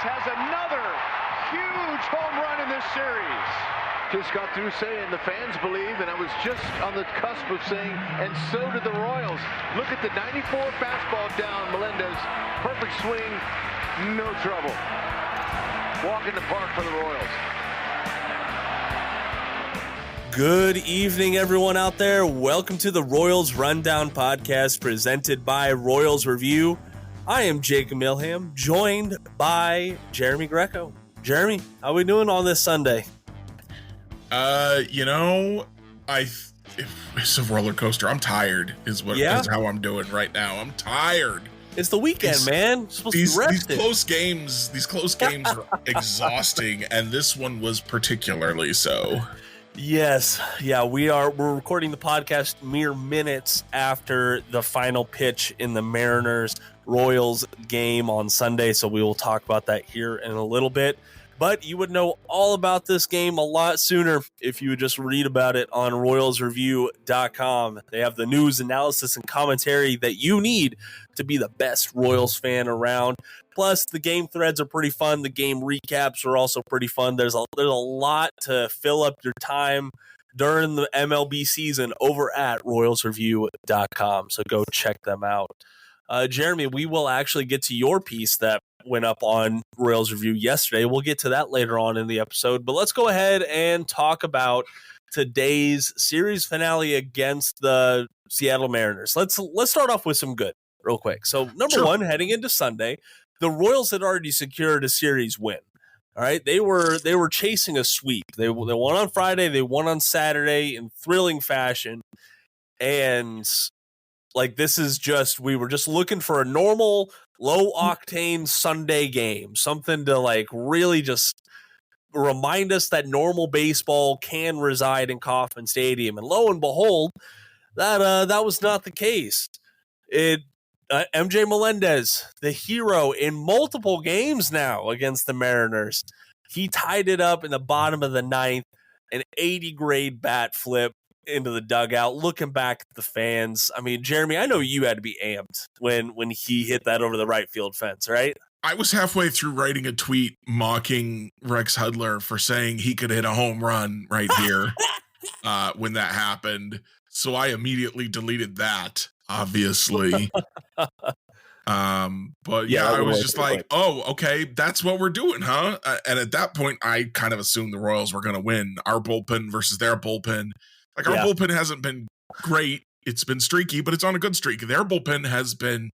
has another huge home run in this series. Just got through saying the fans believe, and I was just on the cusp of saying, and so did the Royals. Look at the 94 fastball down, Melendez. Perfect swing, no trouble. Walk in the park for the Royals. Good evening, everyone out there. Welcome to the Royals Rundown podcast presented by Royals Review. I am Jacob Milham, joined by Jeremy Greco. Jeremy, how are we doing on this Sunday? It's a roller coaster. I'm tired is how I'm doing right now. I'm tired. It's the weekend, man. These close games are exhausting, and this one was particularly so. Yes. Yeah, we're recording the podcast mere minutes after the final pitch in the Mariners-Royals game on Sunday, so we will talk about that here in a little bit. But you would know all about this game a lot sooner if you would just read about it on RoyalsReview.com. They have the news, analysis, and commentary that you need to be the best Royals fan around. Plus, the game threads are pretty fun. The game recaps are also pretty fun. There's a lot to fill up your time during the MLB season over at RoyalsReview.com. So go check them out. Jeremy, we will actually get to your piece that went up on Royals Review yesterday. We'll get to that later on in the episode, but let's go ahead and talk about today's series finale against the Seattle Mariners. Let's start off with some good real quick. So number one, heading into Sunday, the Royals had already secured a series win. All right, they were chasing a sweep. They won on Friday, they won on Saturday in thrilling fashion, and we were just looking for a normal, low-octane Sunday game, something to, really just remind us that normal baseball can reside in Kauffman Stadium. And lo and behold, that was not the case. MJ Melendez, the hero in multiple games now against the Mariners, he tied it up in the bottom of the ninth, an 80-grade bat flip into the dugout, looking back at the fans. I mean, Jeremy, I know you had to be amped when he hit that over the right field fence, right? I was halfway through writing a tweet mocking Rex Hudler for saying he could hit a home run right here when that happened. So I immediately deleted that, obviously. But yeah, I was just like, oh, okay, that's what we're doing, huh? And at that point, I kind of assumed the Royals were going to win. Our bullpen versus their bullpen. Our bullpen hasn't been great. It's been streaky, but it's on a good streak. Their bullpen has been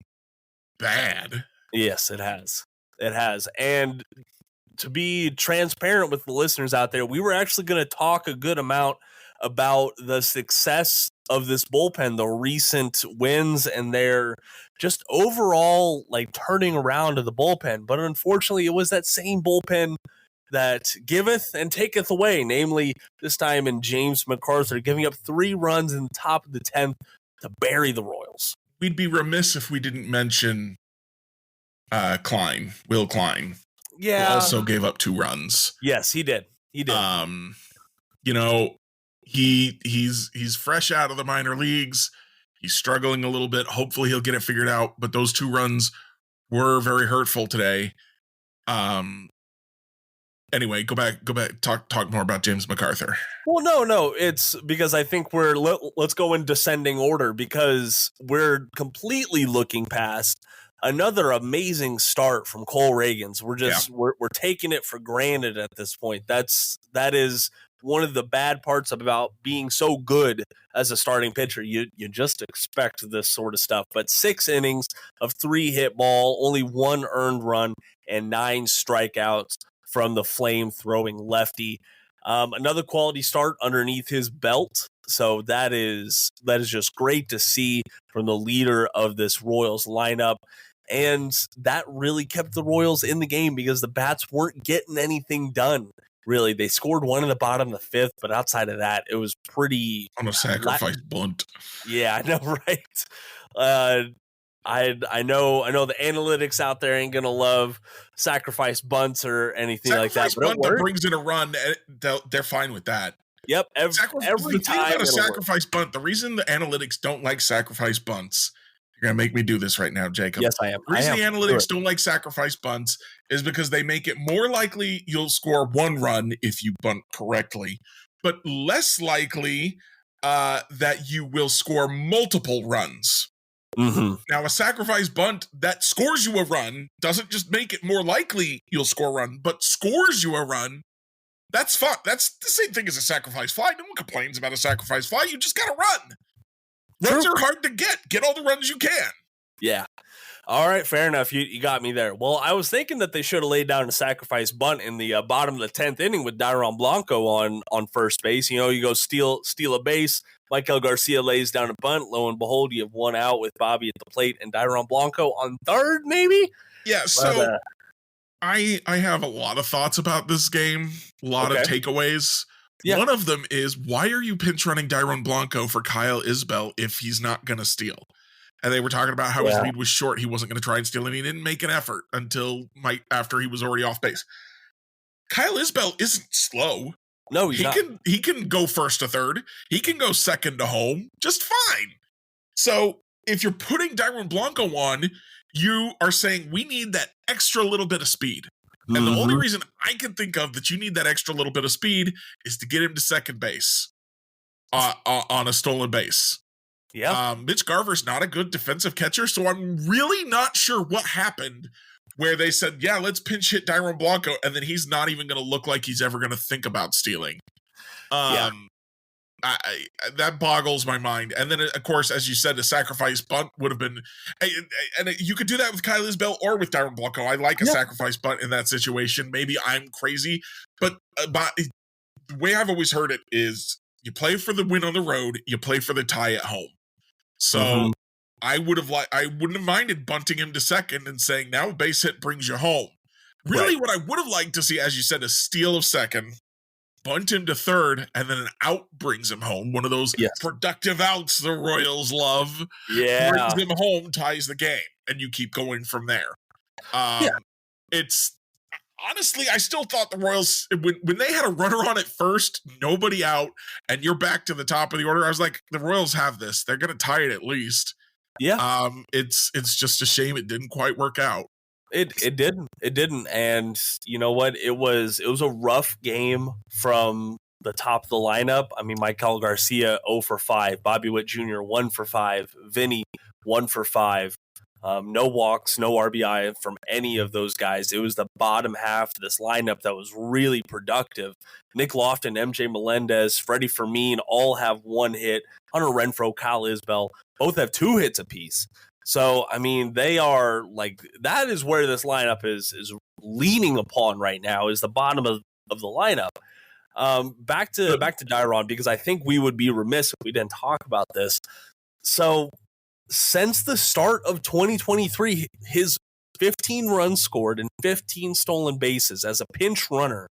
bad. Yes, it has. It has. And to be transparent with the listeners out there, we were actually going to talk a good amount about the success of this bullpen, the recent wins, and their just overall turning around of the bullpen. But unfortunately, it was that same bullpen that giveth and taketh away, namely this time in James McArthur, giving up 3 runs in the top of the 10th to bury the Royals. We'd be remiss if we didn't mention Will Klein. Yeah. Who also gave up 2 runs. Yes, he did. He's fresh out of the minor leagues. He's struggling a little bit. Hopefully he'll get it figured out, but those 2 runs were very hurtful today. Anyway, go back. Talk more about James McArthur. Well, no, it's because I think let's go in descending order because we're completely looking past another amazing start from Cole Reagans. We're taking it for granted at this point. That is one of the bad parts about being so good as a starting pitcher. You just expect this sort of stuff. But 6 innings of 3 hit ball, only 1 earned run, and 9 strikeouts from the flame-throwing lefty. Another quality start underneath his belt. So that is just great to see from the leader of this Royals lineup. And that really kept the Royals in the game because the bats weren't getting anything done. Really, they scored 1 in the bottom of the 5th, but outside of that, it was pretty on a sacrifice bunt. Yeah, I know, right? I know the analytics out there ain't gonna love sacrifice bunts or anything like that. But bunt that brings in a run, they're fine with that. Yep, every time. A sacrifice bunt. The reason the analytics don't like sacrifice bunts You're going to make me do this right now, Jacob. Yes, I am. The reason the analytics don't like sacrifice bunts is because they make it more likely you'll score one run if you bunt correctly, but less likely that you will score multiple runs. Mm-hmm. Now, a sacrifice bunt that scores you a run doesn't just make it more likely you'll score a run, but scores you a run. That's fine. That's the same thing as a sacrifice fly. No one complains about a sacrifice fly. You just got to run. Runs are hard to get. Get all the runs you can. Yeah. All right, fair enough. You got me there. Well, I was thinking that they should have laid down a sacrifice bunt in the bottom of the 10th inning with Dairon Blanco on first base. You know, you go steal a base. Michael Garcia lays down a bunt. Lo and behold, you have one out with Bobby at the plate and Dairon Blanco on third, maybe? Yeah, so I have a lot of thoughts about this game, a lot of takeaways. Yeah. One of them is, why are you pinch running Dairon Blanco for Kyle Isbell if he's not going to steal? And they were talking about how his lead was short. He wasn't going to try and steal, and he didn't make an effort until after he was already off base. Kyle Isbell isn't slow. No, he's not. He can go first to third. He can go second to home just fine. So if you're putting Dairon Blanco on, you are saying we need that extra little bit of speed. And the only reason I can think of that you need that extra little bit of speed is to get him to second base on a stolen base. Yeah. Mitch Garver's not a good defensive catcher, so I'm really not sure what happened where they said, yeah, let's pinch hit Dairon Blanco, and then he's not even going to look like he's ever going to think about stealing. That boggles my mind. And then, of course, as you said, a sacrifice bunt would have been, and you could do that with Kyle Isbell or with Dairon Blanco. I like a sacrifice bunt in that situation. Maybe I'm crazy, but the way I've always heard it is you play for the win on the road, you play for the tie at home. So I wouldn't have minded bunting him to second and saying, now a base hit brings you home. Really, what I would have liked to see, as you said, a steal of second, bunt him to third, and then an out brings him home. One of those productive outs the Royals love. Yeah. Brings him home, ties the game, and you keep going from there. It's honestly, I still thought the Royals, when they had a runner on at first, nobody out, and you're back to the top of the order, I was like, the Royals have this. They're going to tie it at least. Yeah. It's just a shame it didn't quite work out. It didn't. And you know what? It was a rough game from the top of the lineup. I mean, Michael Garcia 0 for 5, Bobby Witt Jr. 1 for 5, Vinny 1 for 5. No walks, no RBI from any of those guys. It was the bottom half of this lineup that was really productive. Nick Lofton, MJ Melendez, Freddie Fermin all have 1 hit. Hunter Renfroe, Kyle Isbell both have 2 hits apiece. So, I mean, they are like, that is where this lineup is leaning upon right now, is the bottom of the lineup. Back to Dairon, because I think we would be remiss if we didn't talk about this. So, since the start of 2023, his 15 runs scored and 15 stolen bases as a pinch runner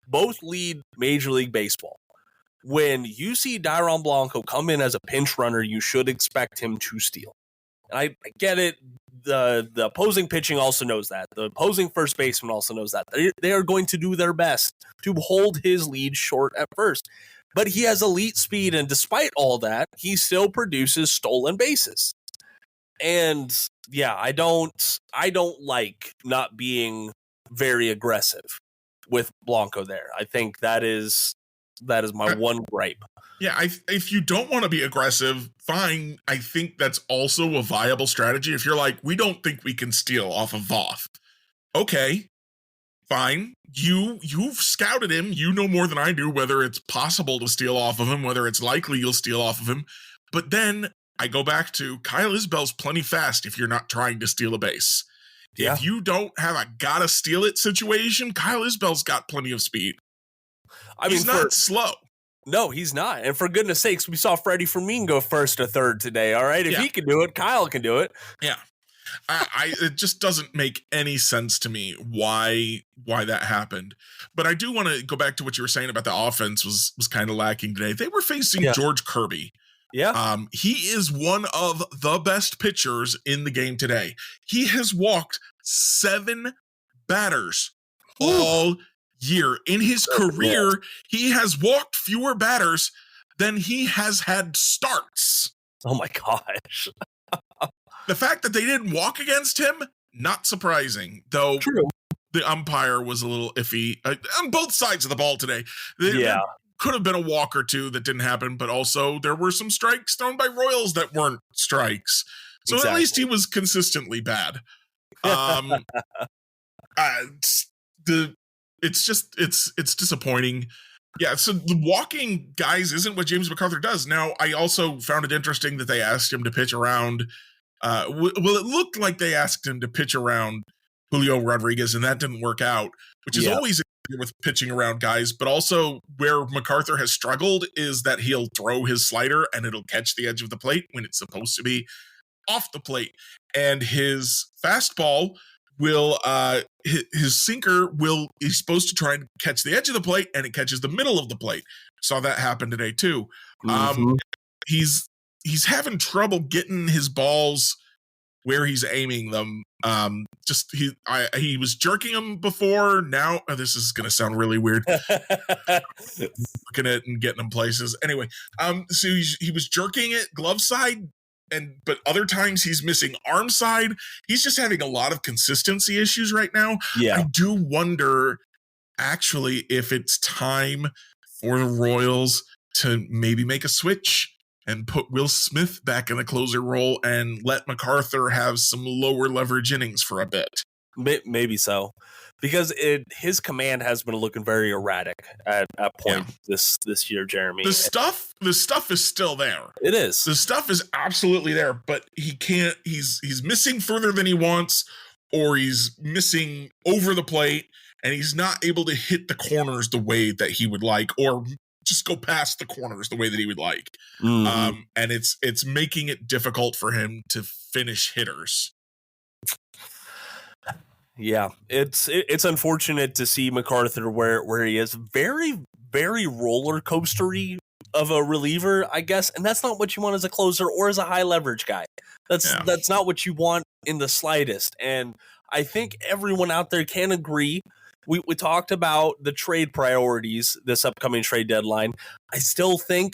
both lead Major League Baseball. When you see Dairon Blanco come in as a pinch runner, you should expect him to steal. And I get it. The opposing pitching also knows that. The opposing first baseman also knows that. They are going to do their best to hold his lead short at first. But he has elite speed, and despite all that, he still produces stolen bases. And yeah, I don't like not being very aggressive with Blanco there. I think that is my one gripe. Yeah, if you don't want to be aggressive, fine. I think that's also a viable strategy. If you're like, we don't think we can steal off of Voth. Okay, fine. You've scouted him. You know more than I do whether it's possible to steal off of him, whether it's likely you'll steal off of him. But then I go back to Kyle Isbell's plenty fast if you're not trying to steal a base. Yeah. If you don't have a gotta steal it situation, Kyle Isbell's got plenty of speed. He's not slow. No, he's not. And for goodness sakes, we saw Freddie Fermin go first to third today. All right. If he can do it, Kyle can do it. Yeah. It just doesn't make any sense to me why that happened. But I do want to go back to what you were saying about the offense was kind of lacking today. They were facing George Kirby. Yeah. He is one of the best pitchers in the game today. He has walked 7 batters all year. In his career, he has walked fewer batters than he has had starts. Oh my gosh. The fact that they didn't walk against him, not surprising, though. True. The umpire was a little iffy on both sides of the ball today. Yeah. Could have been a walk or two that didn't happen, but also there were some strikes thrown by Royals that weren't strikes. So At least he was consistently bad. It's disappointing. Yeah, so the walking guys isn't what James MacArthur does. Now, I also found it interesting that they asked him to pitch around. It looked like they asked him to pitch around Julio Rodriguez, and that didn't work out, which is always with pitching around guys. But also where MacArthur has struggled is that he'll throw his slider and it'll catch the edge of the plate when it's supposed to be off the plate. And his fastball will his sinker he's supposed to try and catch the edge of the plate, and it catches the middle of the plate. Saw that happen today too. He's having trouble getting his balls where he's aiming them. He was jerking them before. Now this is gonna sound really weird. Looking at it and getting them places. Anyway, so he was jerking it glove side, but other times he's missing arm side. He's just having a lot of consistency issues right now. Yeah. I do wonder actually if it's time for the Royals to maybe make a switch and put Will Smith back in the closer role and let MacArthur have some lower leverage innings for a bit. Maybe so, because his command has been looking very erratic at point this year, Jeremy. The stuff is still there. It is. The stuff is absolutely there, but he can't. He's missing further than he wants, or he's missing over the plate, and he's not able to hit the corners the way that he would like, or just go past the corners the way that he would like. And it's making it difficult for him to finish hitters. Yeah, it's unfortunate to see MacArthur where he is. Very, very roller coastery of a reliever, I guess, and that's not what you want as a closer or as a high leverage guy. That's not what you want in the slightest. And I think everyone out there can agree. We talked about the trade priorities this upcoming trade deadline. I still think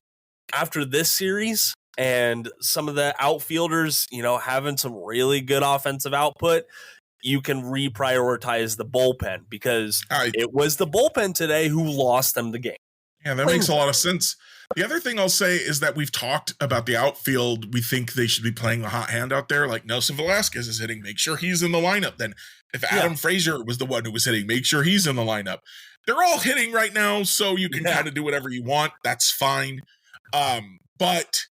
after this series and some of the outfielders, having some really good offensive output, you can reprioritize the bullpen, because it was the bullpen today who lost them the game. Yeah, that makes a lot of sense. The other thing I'll say is that we've talked about the outfield. We think they should be playing the hot hand out there. Like Nelson Velasquez is hitting, make sure he's in the lineup. Then if Adam Frazier was the one who was hitting, make sure he's in the lineup. They're all hitting right now, so you can kind of do whatever you want. That's fine. But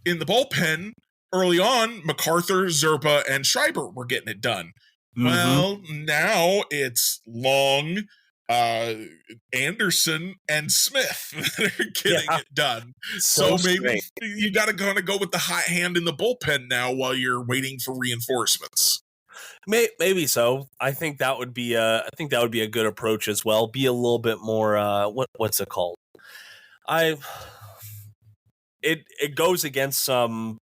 in the bullpen, early on, MacArthur, Zerpa, and Schreiber were getting it done. Well, now it's Long, Anderson, and Smith that are getting it done. So maybe you got to kind of go with the hot hand in the bullpen now while you're waiting for reinforcements. Maybe so. I think that would be a good approach as well. Be a little bit more what's it called? It goes against some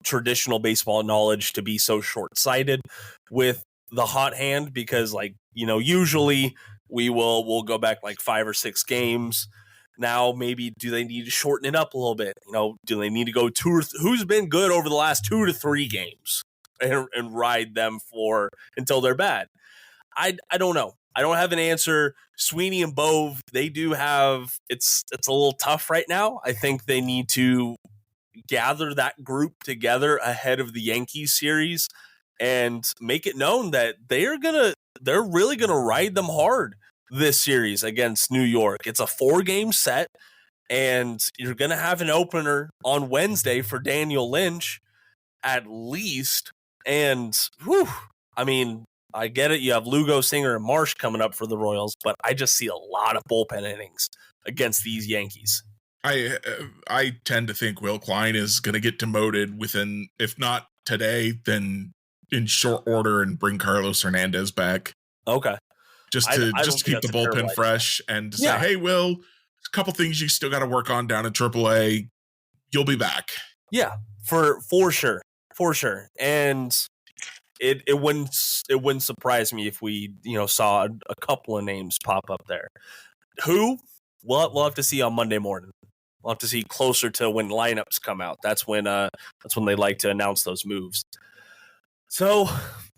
traditional baseball knowledge to be so short-sighted with the hot hand, because usually we'll go back like 5 or 6 games. Now maybe do they need to shorten it up a little bit? Do they need to go who's been good over the last 2 to 3 games and ride them until they're bad? I don't know. I don't have an answer. Sweeney and Bove, they do have it's a little tough right now. I think they need to gather that group together ahead of the Yankees series and make it known that they're really gonna ride them hard this series against New York. It's a 4-game set, and you're gonna have an opener on Wednesday for Daniel Lynch, at least. And I get it. You have Lugo, Singer, and Marsh coming up for the Royals, but I just see a lot of bullpen innings against these Yankees. I tend to think Will Klein is going to get demoted within, if not today, then in short order, and bring Carlos Hernandez back. Okay. Just to keep the bullpen fresh and to say, hey, Will, a couple things you still got to work on down in AAA. You'll be back. Yeah, for sure. For sure. And it wouldn't surprise me if we, saw a couple of names pop up there. Who? We'll have to see on Monday morning. We'll have to see closer to when lineups come out. That's when they like to announce those moves. So,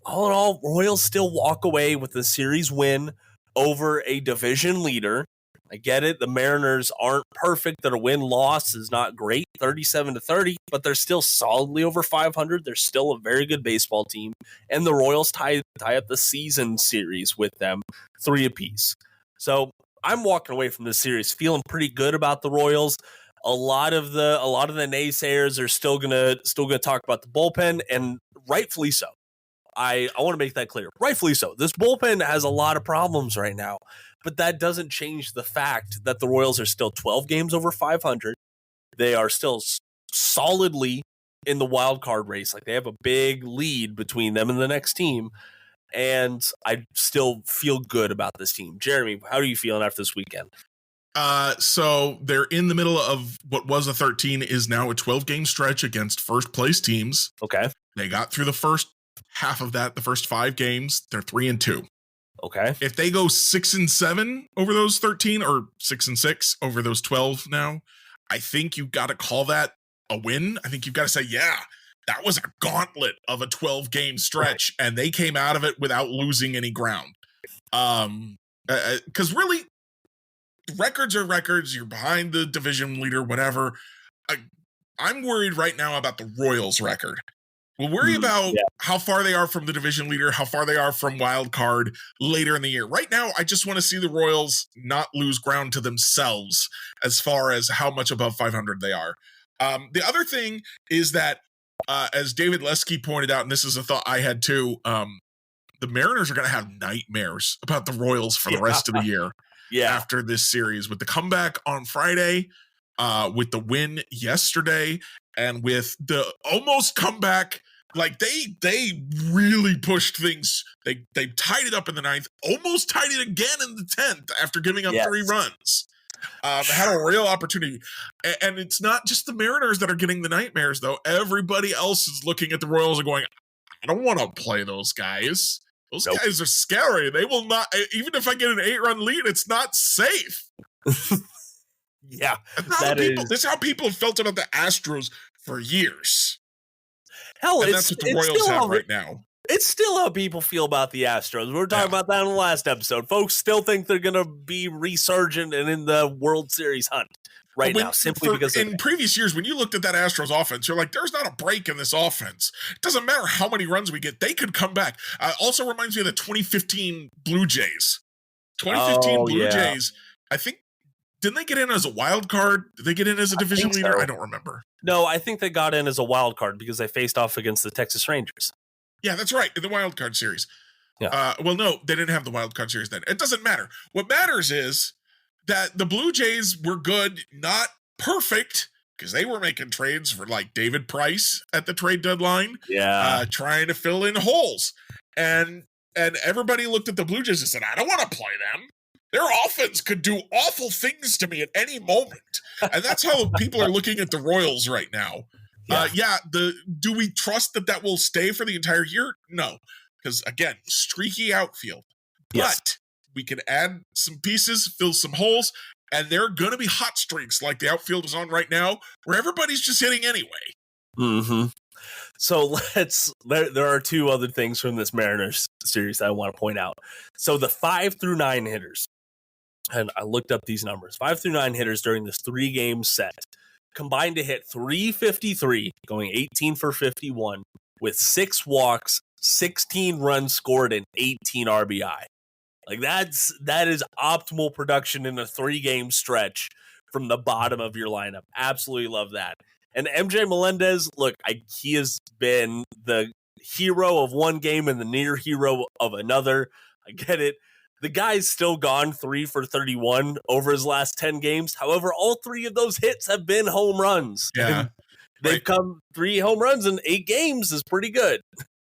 all in all, Royals still walk away with the series win over a division leader. I get it. The Mariners aren't perfect. Their win-loss is not great, 37-30, but they're still solidly over 500. They're still a very good baseball team. And the Royals tie up the season series with them, 3 apiece. So I'm walking away from this series feeling pretty good about the Royals. A lot of the naysayers are still gonna talk about the bullpen, and rightfully so. I want to make that clear. Rightfully so. This bullpen has a lot of problems right now, but that doesn't change the fact that the Royals are still 12 games over 500. They are still solidly in the wild card race. Like, they have a big lead between them and the next team, and I still feel good about this team. Jeremy, how are you feeling after this weekend? So they're in the middle of what was a 13 is now a 12-game stretch against first place teams. Okay. They got through the first half of that, the first 5 games. They're 3-2. Okay. If they go 6-7 over those 13 or 6-6 over those 12 now, I think you've got to call that a win. I think you've got to say, yeah, that was a gauntlet of a 12-game stretch, and they came out of it without losing any ground. Because really, records are records. You're behind the division leader, whatever. I'm worried right now about the Royals' record. We'll worry about how far they are from the division leader, how far they are from wild card later in the year. Right now, I just want to see the Royals not lose ground to themselves as far as how much above 500 they are. The other thing is that, as David Lesky pointed out, and this is a thought I had too, the Mariners are going to have nightmares about the Royals for the rest of the year after this series. With the comeback on Friday, with the win yesterday, and with the almost comeback, like they really pushed things. They tied it up in the 9th, almost tied it again in the 10th after giving up 3 runs. Had a real opportunity. And it's not just the Mariners that are getting the nightmares, though. Everybody else is looking at the Royals and going, I don't want to play those guys. Those guys are scary. They will not, even if I get an 8-run lead, it's not safe. Yeah. This is how people have felt about the Astros for years. Hell, and that's what the Royals have right now. It's still how people feel about the Astros. We were talking about that in the last episode. Folks still think they're going to be resurgent and in the World Series hunt now, simply because in previous years, when you looked at that Astros offense, you're like, there's not a break in this offense. It doesn't matter how many runs we get. They could come back. Also reminds me of the 2015 Blue Jays. 2015 Blue Jays, I think, didn't they get in as a wild card? Did they get in as a division leader? I don't remember. No, I think they got in as a wild card because they faced off against the Texas Rangers. Yeah, that's right. In the wild card series. Yeah. Well, no, they didn't have the wild card series then. It doesn't matter. What matters is that the Blue Jays were good, not perfect, because they were making trades for like David Price at the trade deadline. Yeah. Trying to fill in holes. And everybody looked at the Blue Jays and said, I don't want to play them. Their offense could do awful things to me at any moment. And that's how people are looking at the Royals right now. Do we trust that will stay for the entire year? No. Because, again, streaky outfield. But we can add some pieces, fill some holes, and there are going to be hot streaks like the outfield is on right now where everybody's just hitting anyway. Mm-hmm. So there are 2 other things from this Mariners series that I want to point out. So the 5 through 9 hitters, and I looked up these numbers, 5 through 9 hitters during this 3-game set combined to hit 353, going 18 for 51 with 6 walks, 16 runs scored, and 18 RBI. Like that is optimal production in a 3-game stretch from the bottom of your lineup. Absolutely love that. And MJ Melendez, look, he has been the hero of one game and the near hero of another. I get it. The guy's still gone 3 for 31 over his last 10 games. However, all 3 of those hits have been home runs. Yeah. They've come 3 home runs in 8 games is pretty good.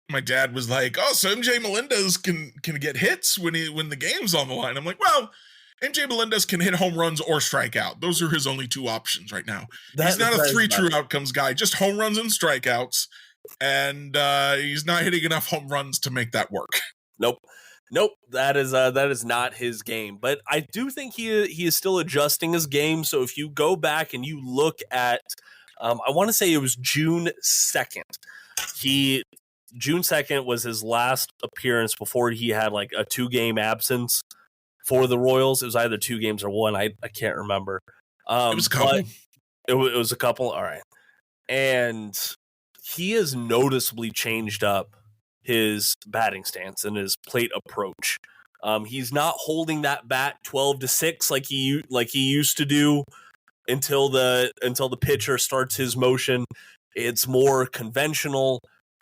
My dad was like, oh, so MJ Melendez can get hits when the game's on the line. I'm like, well, MJ Melendez can hit home runs or strike out. Those are his only 2 options right now. He's not a 3 true outcomes guy, just home runs and strikeouts. And he's not hitting enough home runs to make that work. Nope, that is not his game. But I do think he is still adjusting his game. So if you go back and you look at, I want to say it was June 2nd, he June 2nd was his last appearance before he had like a 2-game absence for the Royals. It was either 2 games or 1. I can't remember. It was a couple. It was a couple. All right. And he has noticeably changed up his batting stance and his plate approach. He's not holding that bat 12-6 like he used to do until the pitcher starts his motion. It's more conventional.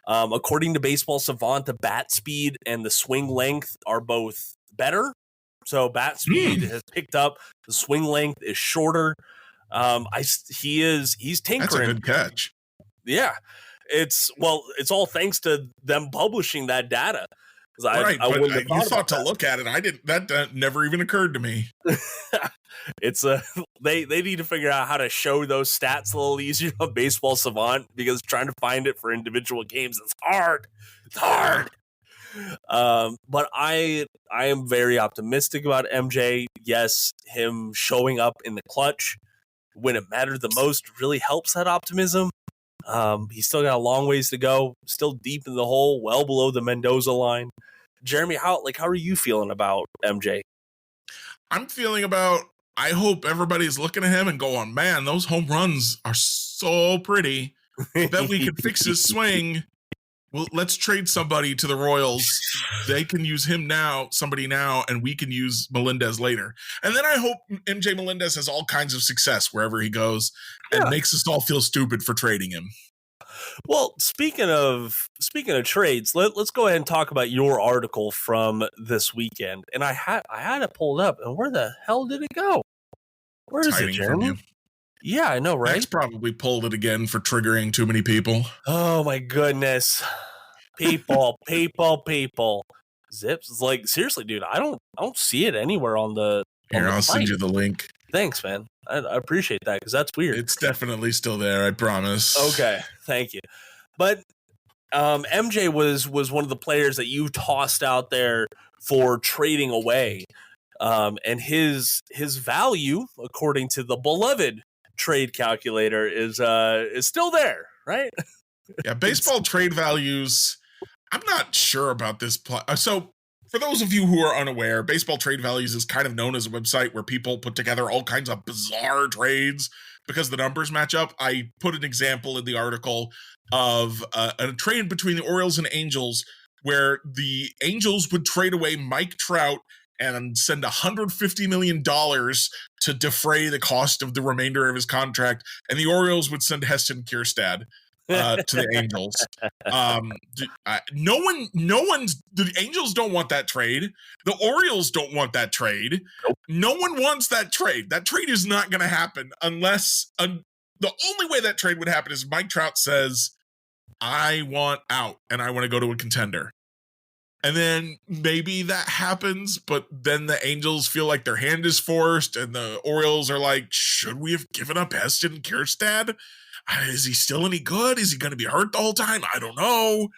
According to Baseball Savant, the bat speed and the swing length are both better. So bat speed has picked up. The swing length is shorter. He's tinkering. That's a good catch. Yeah, it's all thanks to them publishing that data. Right, you thought to look at it. I didn't. That never even occurred to me. It's they need to figure out how to show those stats a little easier on Baseball Savant, because trying to find it for individual games is hard. It's hard. But I am very optimistic about MJ. Yes, him showing up in the clutch when it mattered the most really helps that optimism. He's still got a long ways to go, still deep in the hole, well below the Mendoza line. Jeremy, how are you feeling about MJ? I'm feeling about, I hope everybody's looking at him and going, man, those home runs are so pretty. I bet we could fix his swing. Well, let's trade somebody to the Royals. They can use him now, somebody now, and we can use Melendez later. And then I hope MJ Melendez has all kinds of success wherever he goes and makes us all feel stupid for trading him. Well, speaking of trades, let's go ahead and talk about your article from this weekend. And I had it pulled up, and where the hell did it go? Where is it, Jeremy? Yeah, I know, right? Max probably pulled it again for triggering too many people. Oh my goodness. People. Zips is like, seriously, dude, I don't see it anywhere on the I'll send you the link. Thanks, man. I appreciate that, because that's weird. It's definitely still there, I promise. Okay, thank you. But MJ was one of the players that you tossed out there for trading away. And his value, according to the beloved trade calculator, is still there, right? Yeah, baseball trade values. I'm not sure about this. So for those of you who are unaware, Baseball Trade Values is kind of known as a website where people put together all kinds of bizarre trades because the numbers match up. I put an example in the article of a trade between the Orioles and Angels where the Angels would trade away Mike Trout and send $150 million to defray the cost of the remainder of his contract, and the Orioles would send Heston Kjerstad to the Angels. The Angels don't want that trade. The Orioles don't want that trade. Nope. No one wants that trade. That trade is not going to happen unless the only way that trade would happen is Mike Trout says, I want out and I want to go to a contender. And then maybe that happens, but then the Angels feel like their hand is forced and the Orioles are like, should we have given up Heston Kjerstad? Is he still any good? Is he going to be hurt the whole time? I don't know.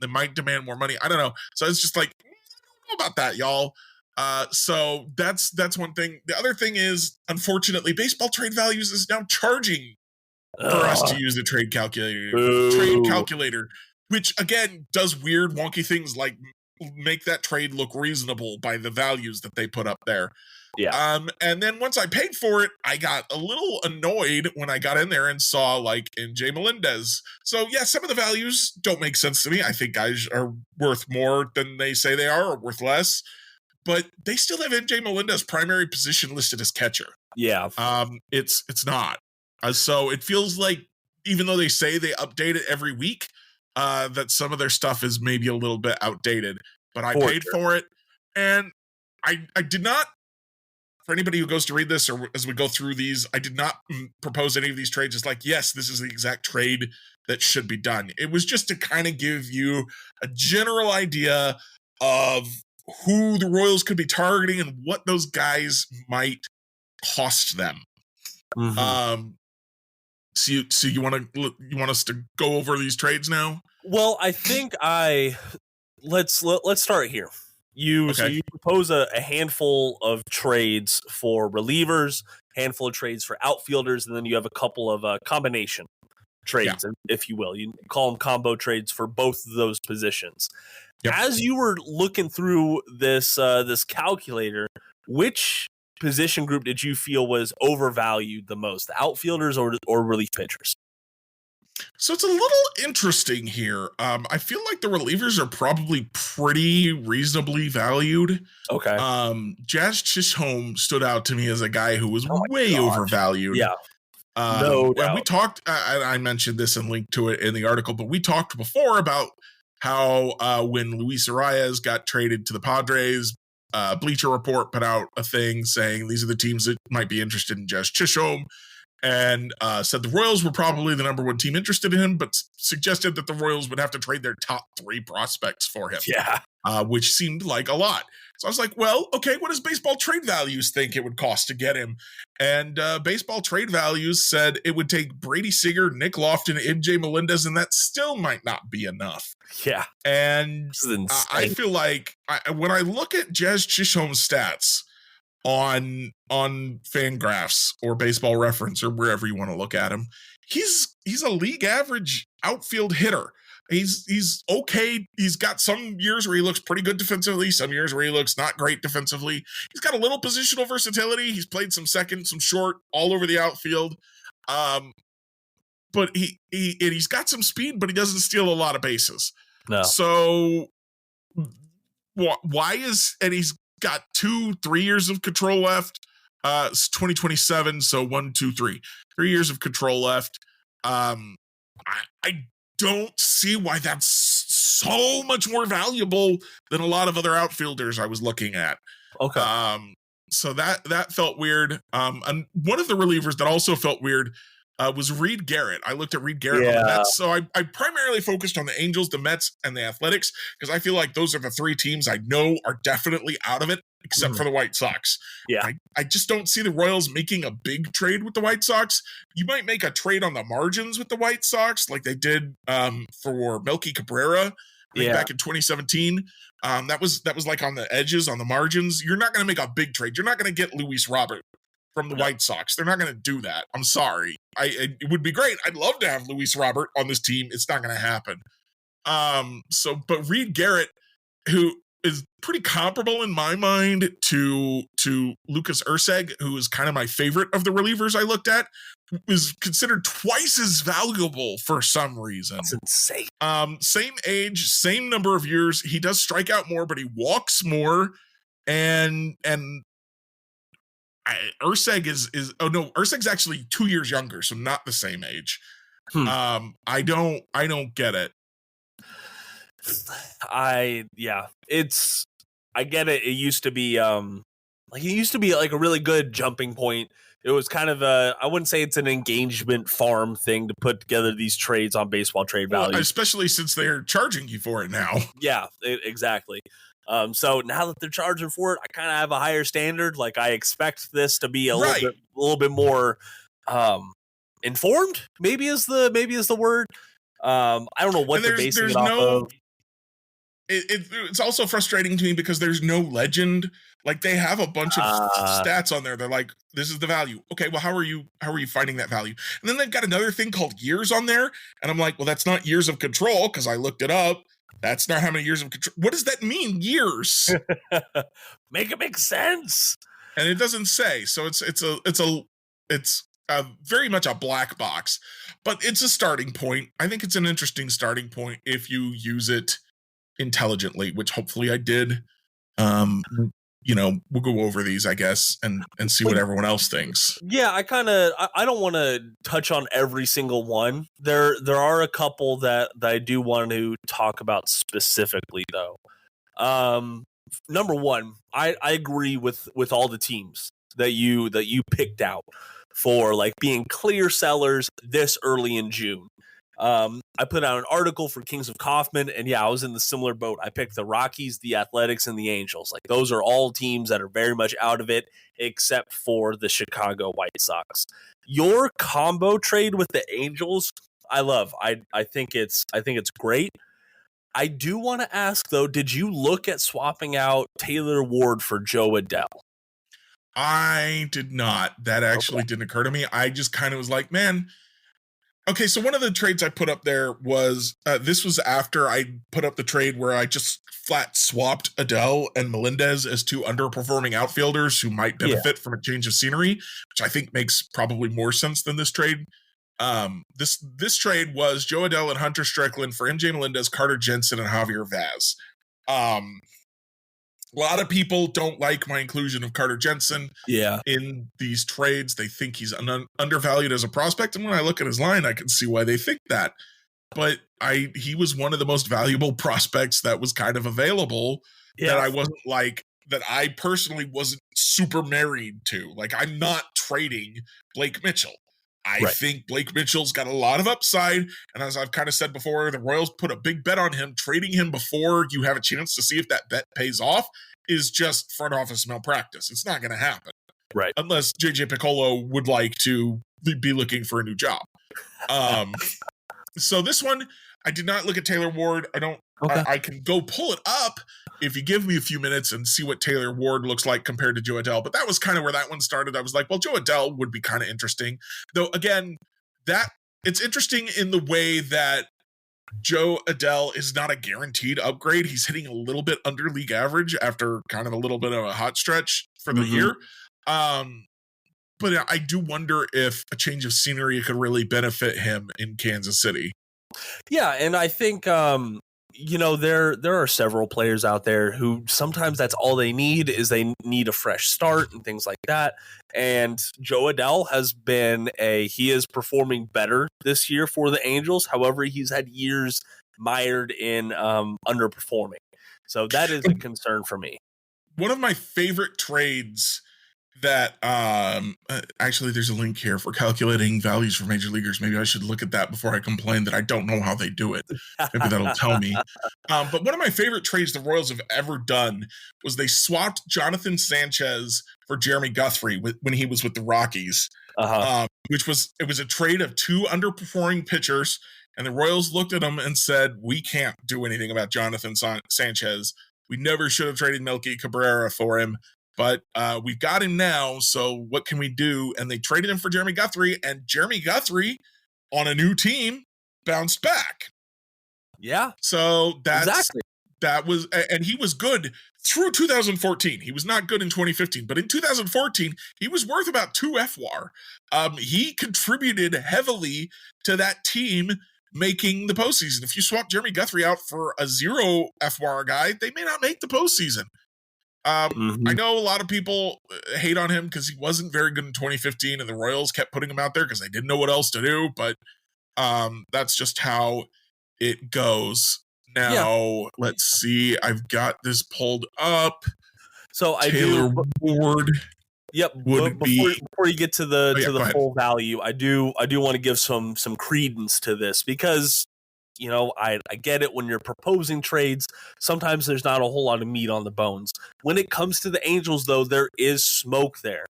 They might demand more money. I don't know. So it's just like, I don't know about that, y'all. So that's one thing. The other thing is, unfortunately, Baseball Trade Values is now charging for us to use the trade calculator, which again does weird, wonky things like make that trade look reasonable by the values that they put up there. Yeah. And then once I paid for it, I got a little annoyed when I got in there and saw like MJ Melendez. So yeah, some of the values don't make sense to me. I think guys are worth more than they say they are, or worth less. But they still have MJ Melendez primary position listed as catcher. Yeah. It's not. So it feels like, even though they say they update it every week, that some of their stuff is maybe a little bit outdated. But I paid for it, and I did not. For anybody who goes to read this, or as we go through these, I did not propose any of these trades as like, yes, this is the exact trade that should be done. It was just to kind of give you a general idea of who the Royals could be targeting and what those guys might cost them. Mm-hmm. So you want us to go over these trades now? Well, I think let's start here. So you propose a handful of trades for relievers, handful of trades for outfielders, and then you have a couple of combination trades, if you will. You call them combo trades for both of those positions. Yep. As you were looking through this this calculator, which position group did you feel was overvalued the most, the outfielders or relief pitchers? So it's a little interesting here. I feel like the relievers are probably pretty reasonably valued. Okay. Jazz Chisholm stood out to me as a guy who was way overvalued. Yeah. No doubt. And we talked, I mentioned this and linked to it in the article, but we talked before about how when Luis Arias got traded to the Padres, Bleacher Report put out a thing saying these are the teams that might be interested in Jazz Chisholm, and said the Royals were probably the number one team interested in him, but suggested that the Royals would have to trade their top 3 prospects for him. Yeah. Which seemed like a lot. So I was like, well, okay, what does Baseball Trade Values think it would cost to get him? And Baseball Trade Values said it would take Brady Singer, Nick Lofton, MJ Melendez, and that still might not be enough. Yeah. And I feel like when I look at Jazz Chisholm's stats on Fangraphs or Baseball Reference or wherever you want to look at him, he's a league average outfield hitter. He's okay. He's got some years where he looks pretty good defensively, some years where he looks not great defensively. He's got a little positional versatility. He's played some second, some short, all over the outfield. But he's got some speed, but he doesn't steal a lot of bases. No. So why is, and he's got 2-3 years of control left. It's 2027, so 3 years of control left. I don't see why that's so much more valuable than a lot of other outfielders I was looking at. Okay. So that felt weird. And one of the relievers that also felt weird was Reed Garrett. I looked at Reed Garrett on the Mets. So I primarily focused on the Angels, the Mets, and the Athletics, because I feel like those are the 3 teams I know are definitely out of it, except for the White Sox. Yeah. I just don't see the Royals making a big trade with the White Sox. You might make a trade on the margins with the White Sox, like they did for Melky Cabrera back in 2017. That was like on the edges, on the margins. You're not going to make a big trade. You're not going to get Luis Robert from the White Sox. They're not going to do that. I'm sorry. It would be great. I'd love to have Luis Robert on this team. It's not going to happen. But Reed Garrett, who is pretty comparable in my mind to Lucas Erceg, who is kind of my favorite of the relievers I looked at, is considered twice as valuable for some reason. That's insane. Same age, same number of years. He does strike out more, but he walks more. And Erceg is Erceg's actually 2 years younger, so not the same age. I don't get it. I get it. It used to be like a really good jumping point. It was kind of I wouldn't say it's an engagement farm thing to put together these trades on Baseball Trade Values, especially since they're charging you for it now. Yeah, exactly. So now that they're charging for it, I kind of have a higher standard. Like I expect this to be a little bit more informed. Maybe is the word. I don't know what they're basing it off of. It's also frustrating to me because there's no legend. Like they have a bunch of stats on there. They're like, this is the value. Okay, well, how are you finding that value? And then they've got another thing called years on there. And I'm like, well, that's not years of control because I looked it up. That's not how many years of control. What does that mean? Years. Make it make sense. And it doesn't say. So it's very much a black box, but it's a starting point. I think it's an interesting starting point if you use it intelligently, which hopefully I did. We'll go over these, I guess, and see what everyone else thinks. Yeah, I don't want to touch on every single one. There are a couple that I do want to talk about specifically, though. Number one, I agree with all the teams that you picked out for like being clear sellers this early in June. I put out an article for Kings of Kaufman, and I was in the similar boat. I picked the Rockies, the Athletics, and the Angels. Like those are all teams that are very much out of it, except for the Chicago White Sox. Your combo trade with the Angels, I love. I think it's great. I do want to ask though, did you look at swapping out Taylor Ward for Joe Adell? I did not. That actually didn't occur to me. I just kind of was like, man. Okay, so one of the trades I put up there was, this was after I put up the trade where I just flat swapped Adele and Melendez as two underperforming outfielders who might benefit from a change of scenery, which I think makes probably more sense than this trade. This trade was Joe Adele and Hunter Strickland for MJ Melendez, Carter Jensen, and Javier Vaz. A lot of people don't like my inclusion of Carter Jensen in these trades. They think he's undervalued as a prospect. And when I look at his line, I can see why they think that. But he was one of the most valuable prospects that was kind of available that I wasn't like, that I personally wasn't super married to. Like, I'm not trading Blake Mitchell. I think Blake Mitchell's got a lot of upside, and as I've kind of said before, the Royals put a big bet on him. Trading him before you have a chance to see if that bet pays off is just front office malpractice. It's not going to happen. Right. Unless JJ Piccolo would like to be looking for a new job. So this one, I did not look at Taylor Ward. I can go pull it up if you give me a few minutes and see what Taylor Ward looks like compared to Joe Adele. But that was kind of where that one started. I was like, well, Joe Adele would be kind of interesting. Though, again, it's interesting in the way that Joe Adele is not a guaranteed upgrade. He's hitting a little bit under league average after kind of a little bit of a hot stretch for the year. But I do wonder if a change of scenery could really benefit him in Kansas City. Yeah, and I think there are several players out there who sometimes that's all they need is they need a fresh start and things like that. And Joe Adele he is performing better this year for the Angels. However, he's had years mired in underperforming. So that is a concern for me. One of my favorite trades that actually there's a link here for calculating values for major leaguers. Maybe I should look at that before I complain that I don't know how they do it. Maybe that'll tell me. But one of my favorite trades the Royals have ever done was they swapped Jonathan Sanchez for Jeremy Guthrie when he was with the Rockies, which was a trade of two underperforming pitchers. And the Royals looked at him and said, we can't do anything about Jonathan Sanchez. We never should have traded Melky Cabrera for him. But we've got him now, so what can we do? And they traded him for Jeremy Guthrie, and Jeremy Guthrie, on a new team, bounced back. Yeah. So that was, and he was good through 2014. He was not good in 2015, but in 2014, he was worth about 2 FWAR. He contributed heavily to that team making the postseason. If you swap Jeremy Guthrie out for a 0 FWAR guy, they may not make the postseason. I know a lot of people hate on him because he wasn't very good in 2015 and the Royals kept putting him out there because they didn't know what else to do, but that's just how it goes. Now, let's see. I've got this pulled up. So Taylor Ward. Yep. Before you get to the full value, I do want to give some credence to this because I get it when you're proposing trades. Sometimes there's not a whole lot of meat on the bones. When it comes to the Angels, though, there is smoke there.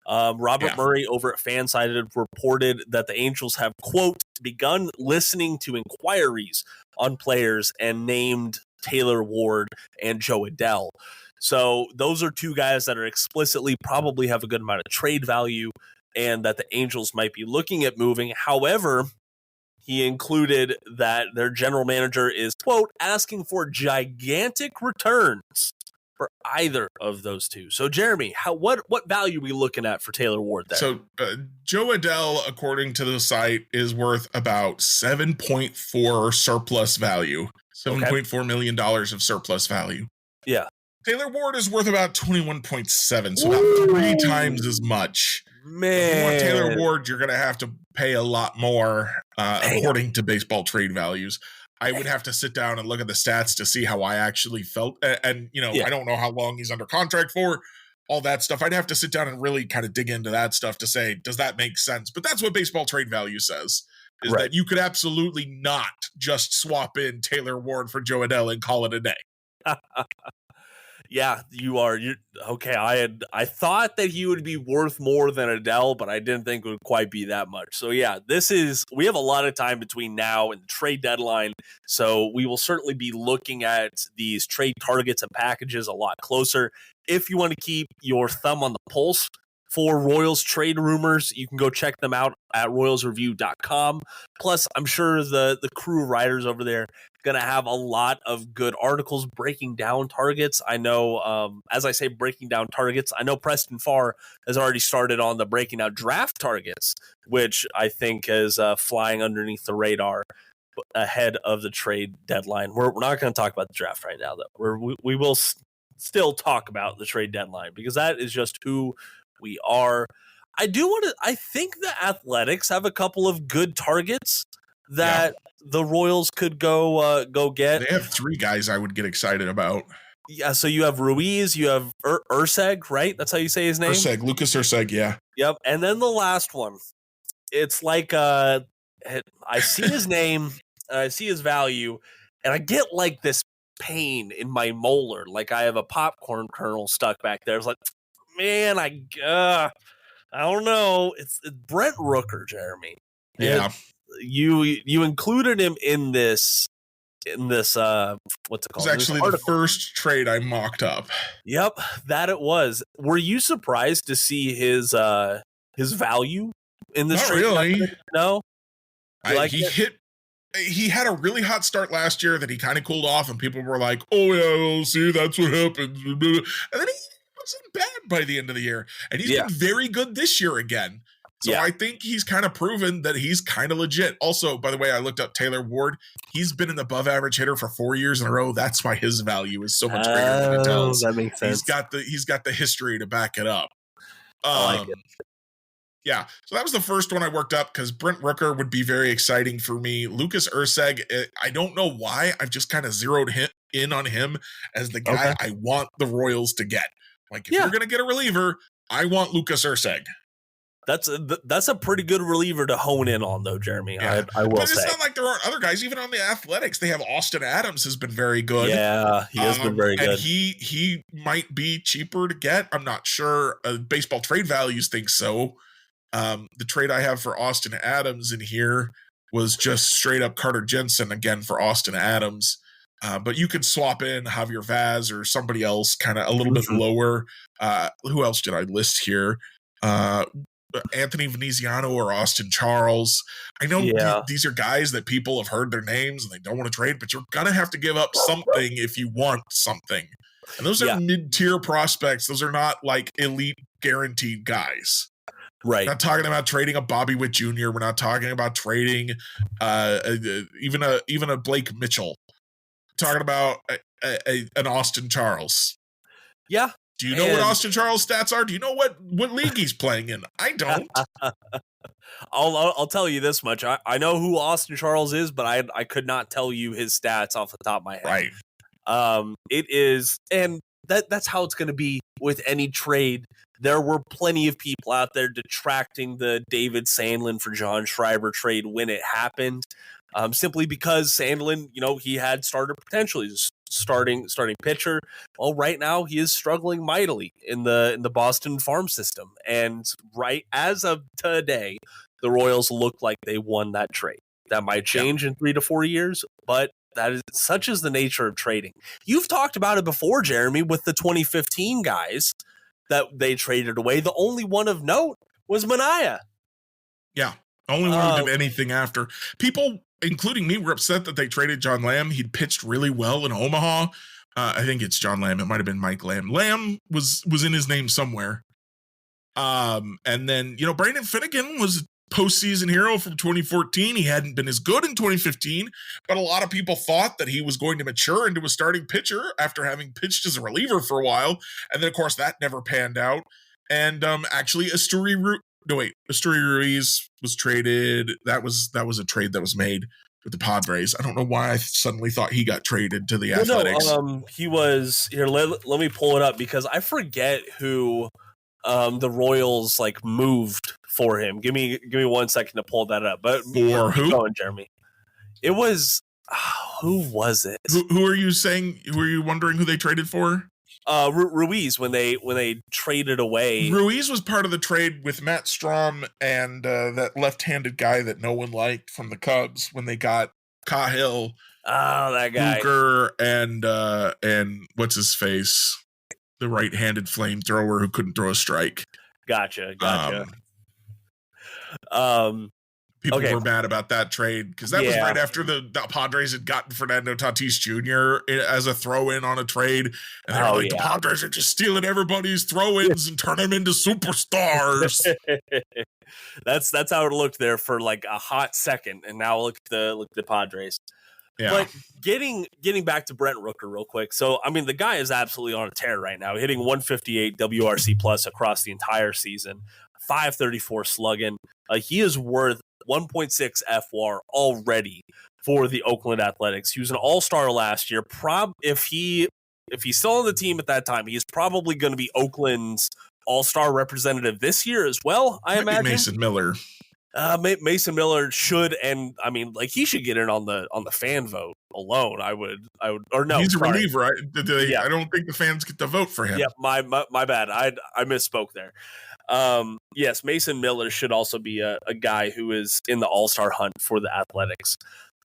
Robert Murray over at Fansided reported that the Angels have, quote, begun listening to inquiries on players and named Taylor Ward and Joe Adele. So those are two guys that are explicitly probably have a good amount of trade value and that the Angels might be looking at moving. However, he included that their general manager is, quote, asking for gigantic returns for either of those two. So, Jeremy, what value are we looking at for Taylor Ward there? So, Joe Adele, according to the site, is worth about 7.4 surplus value, $7.4 million of surplus value. Yeah. Taylor Ward is worth about 21.7, so about 3 times as much. Man, if you want Taylor Ward, you're going to have to pay a lot more, according to baseball trade values. I would have to sit down and look at the stats to see how I actually felt. And I don't know how long he's under contract for, all that stuff. I'd have to sit down and really kind of dig into that stuff to say, does that make sense? But that's what baseball trade value says, is that you could absolutely not just swap in Taylor Ward for Joe Adele and call it a day. Yeah, you're okay. I thought that he would be worth more than Adele, but I didn't think it would quite be that much. So yeah, we have a lot of time between now and the trade deadline. So we will certainly be looking at these trade targets and packages a lot closer. If you want to keep your thumb on the pulse for Royals trade rumors. You can go check them out at royalsreview.com. Plus, I'm sure the crew writers over there going to have a lot of good articles breaking down targets. I know, as I say, breaking down targets, I know Preston Farr has already started on the breaking down draft targets, which I think is flying underneath the radar ahead of the trade deadline. We're not going to talk about the draft right now, though. We will still talk about the trade deadline because that is just who we are. I think the Athletics have a couple of good targets that the Royals could go get. They have 3 guys I would get excited about. Yeah, so you have Ruiz, you have Urseg, right? That's how you say his name? Lucas Urseg, yeah. Yep, and then the last one. It's like I see his name, I see his value, and I get like this pain in my molar, like I have a popcorn kernel stuck back there. It's like, man, I don't know. It's Brent Rooker, Jeremy. Yeah. You included him in this what's it called? It was actually the first trade I mocked up. Yep, that it was. Were you surprised to see his value in this trade? Not really. No. He had a really hot start last year that he kind of cooled off, and people were like, "Oh yeah, well, see, that's what happens." And then he wasn't bad by the end of the year, and he's been very good this year again. So I think he's kind of proven that he's kind of legit. Also, by the way, I looked up Taylor Ward. He's been an above average hitter for 4 years in a row. That's why his value is so much greater than it tells. That makes sense. He's got the history to back it up. I like it. Yeah, so that was the first one I worked up because Brent Rooker would be very exciting for me. Lucas Urseg, I don't know why. I've just kind of zeroed in on him as the guy I want the Royals to get. Like, if you're going to get a reliever, I want Lucas Urseg. That's a pretty good reliever to hone in on, though, Jeremy. Yeah. I will say. But it's not like there aren't other guys. Even on the Athletics, they have Austin Adams has been very good. Yeah, he has been very good. And he might be cheaper to get. I'm not sure. Baseball trade values think so. The trade I have for Austin Adams in here was just straight up Carter Jensen again for Austin Adams. But you could swap in Javier Vaz or somebody else kind of a little bit lower. Who else did I list here? Anthony Veneziano or Austin Charles. I know these are guys that people have heard their names and they don't want to trade, but you're going to have to give up something if you want something. And those are mid-tier prospects. Those are not like elite guaranteed guys. Right. We're not talking about trading a Bobby Witt Jr. We're not talking about trading even a Blake Mitchell. We're talking about an Austin Charles. Yeah. Do you know what Austin Charles' stats are? Do you know what league he's playing in? I don't. I'll tell you this much. I know who Austin Charles is, but I could not tell you his stats off the top of my head. Right. It is, and that's how it's going to be with any trade. There were plenty of people out there detracting the David Sandlin for John Schreiber trade when it happened, simply because Sandlin, he had starter potential. He's starting pitcher. Well, right now he is struggling mightily in the Boston farm system, and right as of today, the Royals look like they won that trade. That might change in 3 to 4 years, but that is such is the nature of trading. You've talked about it before, Jeremy, with the 2015 guys that they traded away. The only one of note was Manaea. Yeah, only one who did anything after. People, including me, were upset that they traded John Lamb. He'd pitched really well in Omaha. I think it's John Lamb. It might have been Mike Lamb. Lamb was in his name somewhere. And then, Brandon Finnegan was a postseason hero from 2014. He hadn't been as good in 2015, but a lot of people thought that he was going to mature into a starting pitcher after having pitched as a reliever for a while. And then, of course, that never panned out. And actually, Asturi Ruiz was traded. That was a trade that was made with the Padres. I don't know why I suddenly thought he got traded to the Athletics. No, he was here. Let me pull it up because I forget who the Royals moved for him. Give me 1 second to pull that up. But for who? Going, Jeremy. It was who was it? Who are you saying? Who are you wondering who they traded for? Ruiz when they traded away. Ruiz was part of the trade with Matt Strom and that left-handed guy that no one liked from the Cubs when they got Cahill. Oh, that guy. Hooker and what's his face? The right-handed flamethrower who couldn't throw a strike. Gotcha. People Okay. were mad about that trade because that was right after the Padres had gotten Fernando Tatis Jr. as a throw-in on a trade, and they were like, the Padres are just stealing everybody's throw-ins and turning them into superstars. That's how it looked there for like a hot second, and now look at the Padres. Yeah. But getting back to Brent Rooker real quick. So I mean, the guy is absolutely on a tear right now, hitting 158 WRC plus across the entire season, 534 slugging. He is worth 1.6 FWAR already for the Oakland Athletics. He was an all-star last year. If he's still on the team at that time, he's probably going to be Oakland's all-star representative this year as well, I imagine. Mason Miller. Mason Miller should, and I mean, like, he should get in on the fan vote alone. I would, or no, he's a reliever. I don't think the fans get to vote for him. Yeah, my bad. I misspoke there. Yes, Mason Miller should also be a guy who is in the all-star hunt for the Athletics.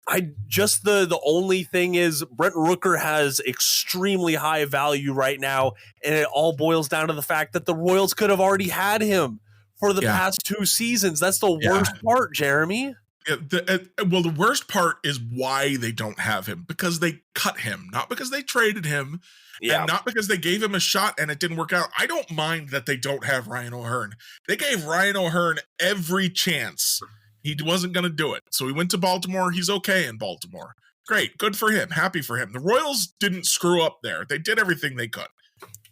The only thing is Brent Rooker has extremely high value right now, and it all boils down to the fact that the Royals could have already had him for the past 2 seasons. That's the worst part, Jeremy. Yeah, the worst part is why they don't have him, because they cut him, not because they traded him, and not because they gave him a shot and it didn't work out. I don't mind that they don't have Ryan O'Hearn. They gave Ryan O'Hearn every chance. He wasn't going to do it. So he went to Baltimore. He's okay in Baltimore. Great. Good for him. Happy for him. The Royals didn't screw up there. They did everything they could.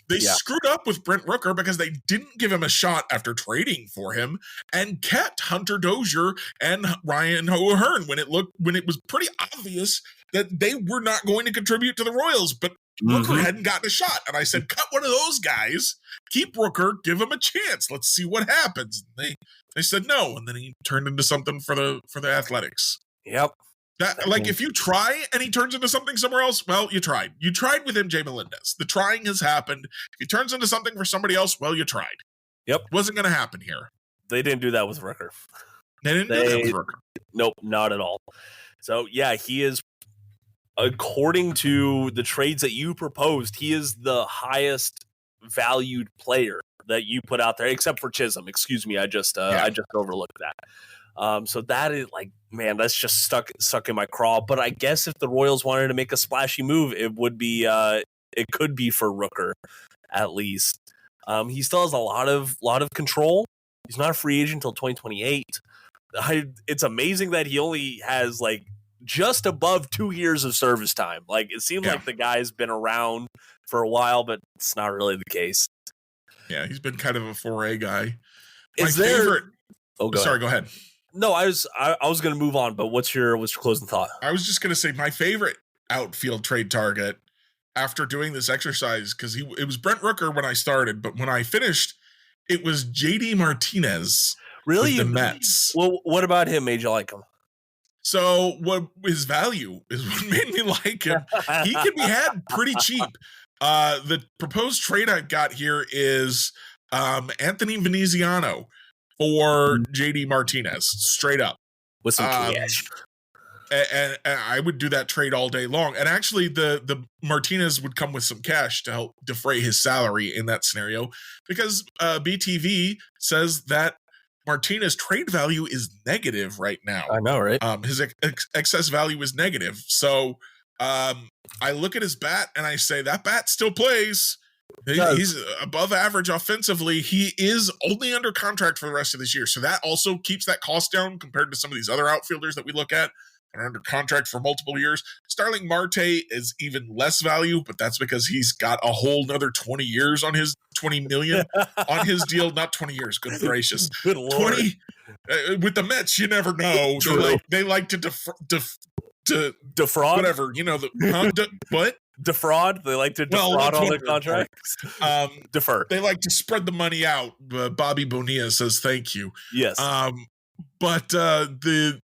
They screwed up with Brent Rooker because they didn't give him a shot after trading for him and kept Hunter Dozier and Ryan O'Hearn when it was pretty obvious that they were not going to contribute to the Royals, but Rooker hadn't gotten a shot. And I said, cut one of those guys, keep Rooker, give him a chance. Let's see what happens. They said no, and then he turned into something for the Athletics. Yep. If you try and he turns into something somewhere else, well, you tried. You tried with MJ Melendez. The trying has happened. If he turns into something for somebody else, well, you tried. Yep. It wasn't going to happen here. They didn't do that with Rooker. They didn't do that with Rooker. Nope, not at all. So, yeah, he is, according to the trades that you proposed, he is the highest valued player that you put out there, except for Chisholm. Excuse me, I just overlooked that. So that is like, man, that's just stuck in my craw. But I guess if the Royals wanted to make a splashy move, it would be it could be for Rooker, at least. He still has a lot of control. He's not a free agent until 2028. It's amazing that he only has like just above 2 years of service time. Like, it seems like the guy's been around for a while, but it's not really the case. Yeah, he's been kind of a 4A guy. Favorite. Sorry, go ahead. No, I was going to move on, but what's your closing thought? I was just going to say my favorite outfield trade target after doing this exercise, because it was Brent Rooker when I started, but when I finished, it was JD Martinez. Really? With the Mets. Well, what about him made you like him? So what his value is what made me like him. He can be had pretty cheap. The proposed trade I've got here is Anthony Veneziano for JD Martinez, straight up. With some cash. And I would do that trade all day long. And actually, the Martinez would come with some cash to help defray his salary in that scenario, because BTV says that Martinez trade value is negative right now. I know, right? His excess value is negative. So I look at his bat and I say, that bat still plays. He's above average offensively. He is only under contract for the rest of this year. So that also keeps that cost down compared to some of these other outfielders that we look at and are under contract for multiple years. Starling Marte is even less value, but that's because he's got a whole nother 20 years on his 20 million on his deal. Not 20 years. Good gracious. Good Lord. 20 with the Mets, you never know. They like to defraud, whatever, what? Defraud. They like to defraud all their contracts. Defer. They like to spread the money out. Bobby Bonilla says thank you. Yes. But the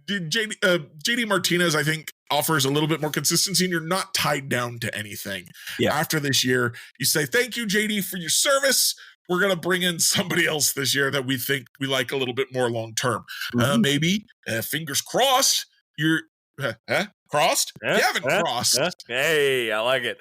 JD Martinez, I think, offers a little bit more consistency, and you're not tied down to anything. Yeah. After this year, you say thank you, JD, for your service. We're gonna bring in somebody else this year that we think we like a little bit more long term. Maybe fingers crossed. You're crossed? Gavin crossed. Hey, I like it.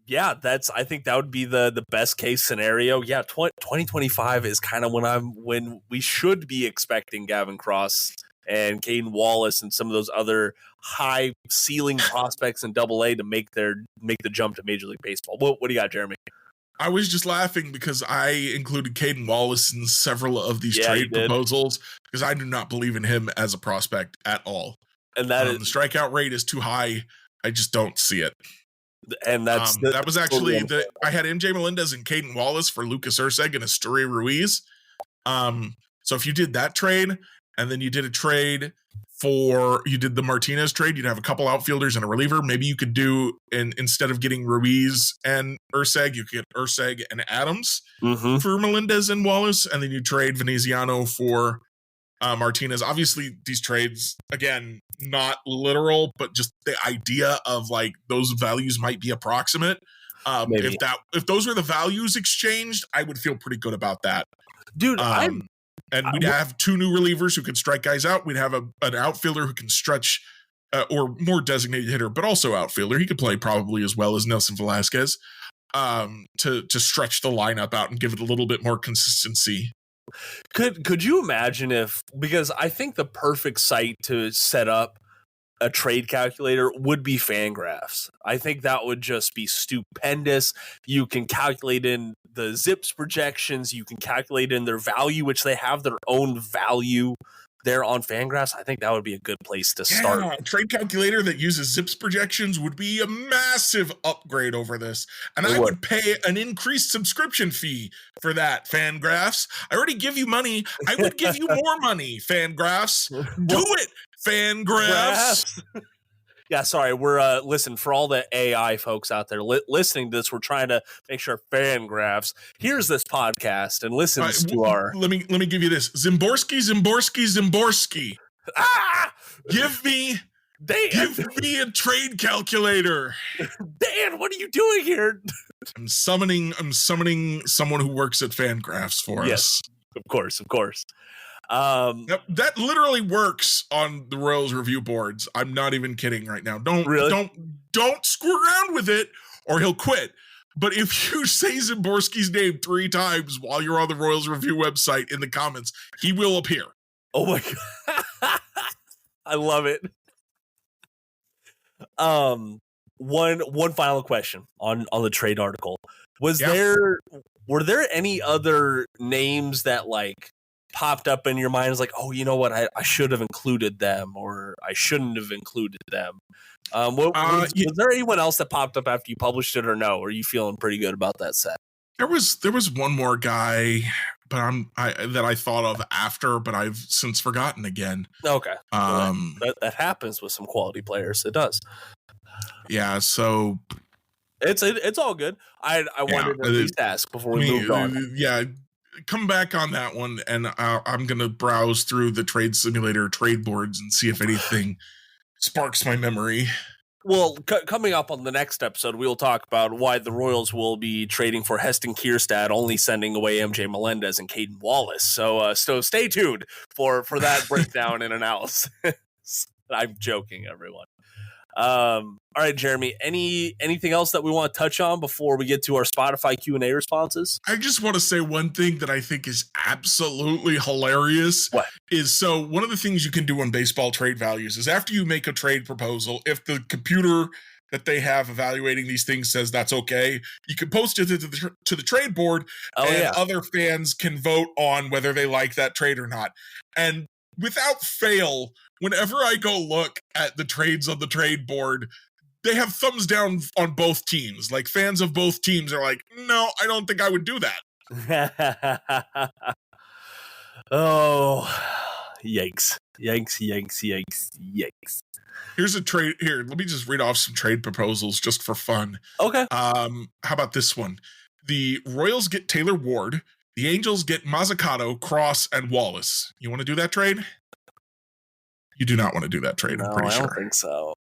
Yeah, I think that would be the best case scenario. Yeah, 2025 is kind of when we should be expecting Gavin Cross and Caden Wallace and some of those other high ceiling prospects in AA to make the jump to Major League Baseball. What do you got, Jeremy? I was just laughing because I included Caden Wallace in several of these trade proposals because I do not believe in him as a prospect at all. And that the strikeout rate is too high. I just don't see it. And that was actually I had MJ Melendez and Caden Wallace for Lucas Erceg and Asturi Ruiz. So if you did that trade and then you did a trade you did the Martinez trade, you'd have a couple outfielders and a reliever. Maybe you could do, instead of getting Ruiz and Erceg, you could get Erceg and Adams for Melendez and Wallace, and then you trade Veneziano for Martinez. Obviously, these trades, again, not literal, but just the idea of like those values might be approximate. If those were the values exchanged, I would feel pretty good about that, dude. And we'd have two new relievers who could strike guys out. We'd have an outfielder who can stretch, or more designated hitter, but also outfielder. He could play probably as well as Nelson Velasquez, to stretch the lineup out and give it a little bit more consistency. Could you imagine because I think the perfect site to set up a trade calculator would be Fangraphs. I think that would just be stupendous. You can calculate in the Zips projections. You can calculate in their value, which they have their own value there on Fangraphs. I think that would be a good place to start. A trade calculator that uses Zips projections would be a massive upgrade over this. And I would pay an increased subscription fee for that, Fangraphs. I already give you money. I would give you more money, Fangraphs. Do it, Fangraphs. Yeah, sorry. We're listen, for all the AI folks out there listening to this, we're trying to make sure Fangraphs hears this podcast and listens to our. Let me give you this: Zimborski. Give me a trade calculator. Dan, what are you doing here? I'm summoning someone who works at Fangraphs for us. Of course. That literally works on the Royals review boards. I'm not even kidding right now. Don't screw around with it or he'll quit. But if you say Zimborski's name 3 times while you're on the Royals review website in the comments, he will appear. Oh my God. I love it. One final question on the trade article. Were there any other names that like popped up in your mind as like, oh, you know what, I should have included them or I shouldn't have included them? Was there anyone else that popped up after you published it or no? Or are you feeling pretty good about that set? There was one more guy, but that I thought of after, but I've since forgotten again. Okay. That happens with some quality players. It does. Yeah, so it's all good. I wanted to at least ask before we moved on. Yeah, come back on that one, and I'm gonna browse through the Trade Simulator trade boards and see if anything sparks my memory. Well, coming up on the next episode, we will talk about why the Royals will be trading for Heston Kierstad, only sending away MJ Melendez and Caden Wallace. So stay tuned for that breakdown and analysis. I'm joking, everyone. All right, Jeremy, anything else that we want to touch on before we get to our Spotify Q&A responses? I just want to say one thing that I think is absolutely hilarious. What? So one of the things you can do on baseball trade values is after you make a trade proposal, if the computer that they have evaluating these things says that's okay, you can post it to the trade board, other fans can vote on whether they like that trade or not. And without fail, whenever I go look at the trades on the trade board, they have thumbs down on both teams. Like fans of both teams are like, no, I don't think I would do that. Oh, yikes. Here's a trade. Here, let me just read off some trade proposals just for fun. Okay. How about this one? The Royals get Taylor Ward. The Angels get Mazzucato, Cross, and Wallace. You want to do that trade? You do not want to do that trade, I'm pretty sure. I don't think so.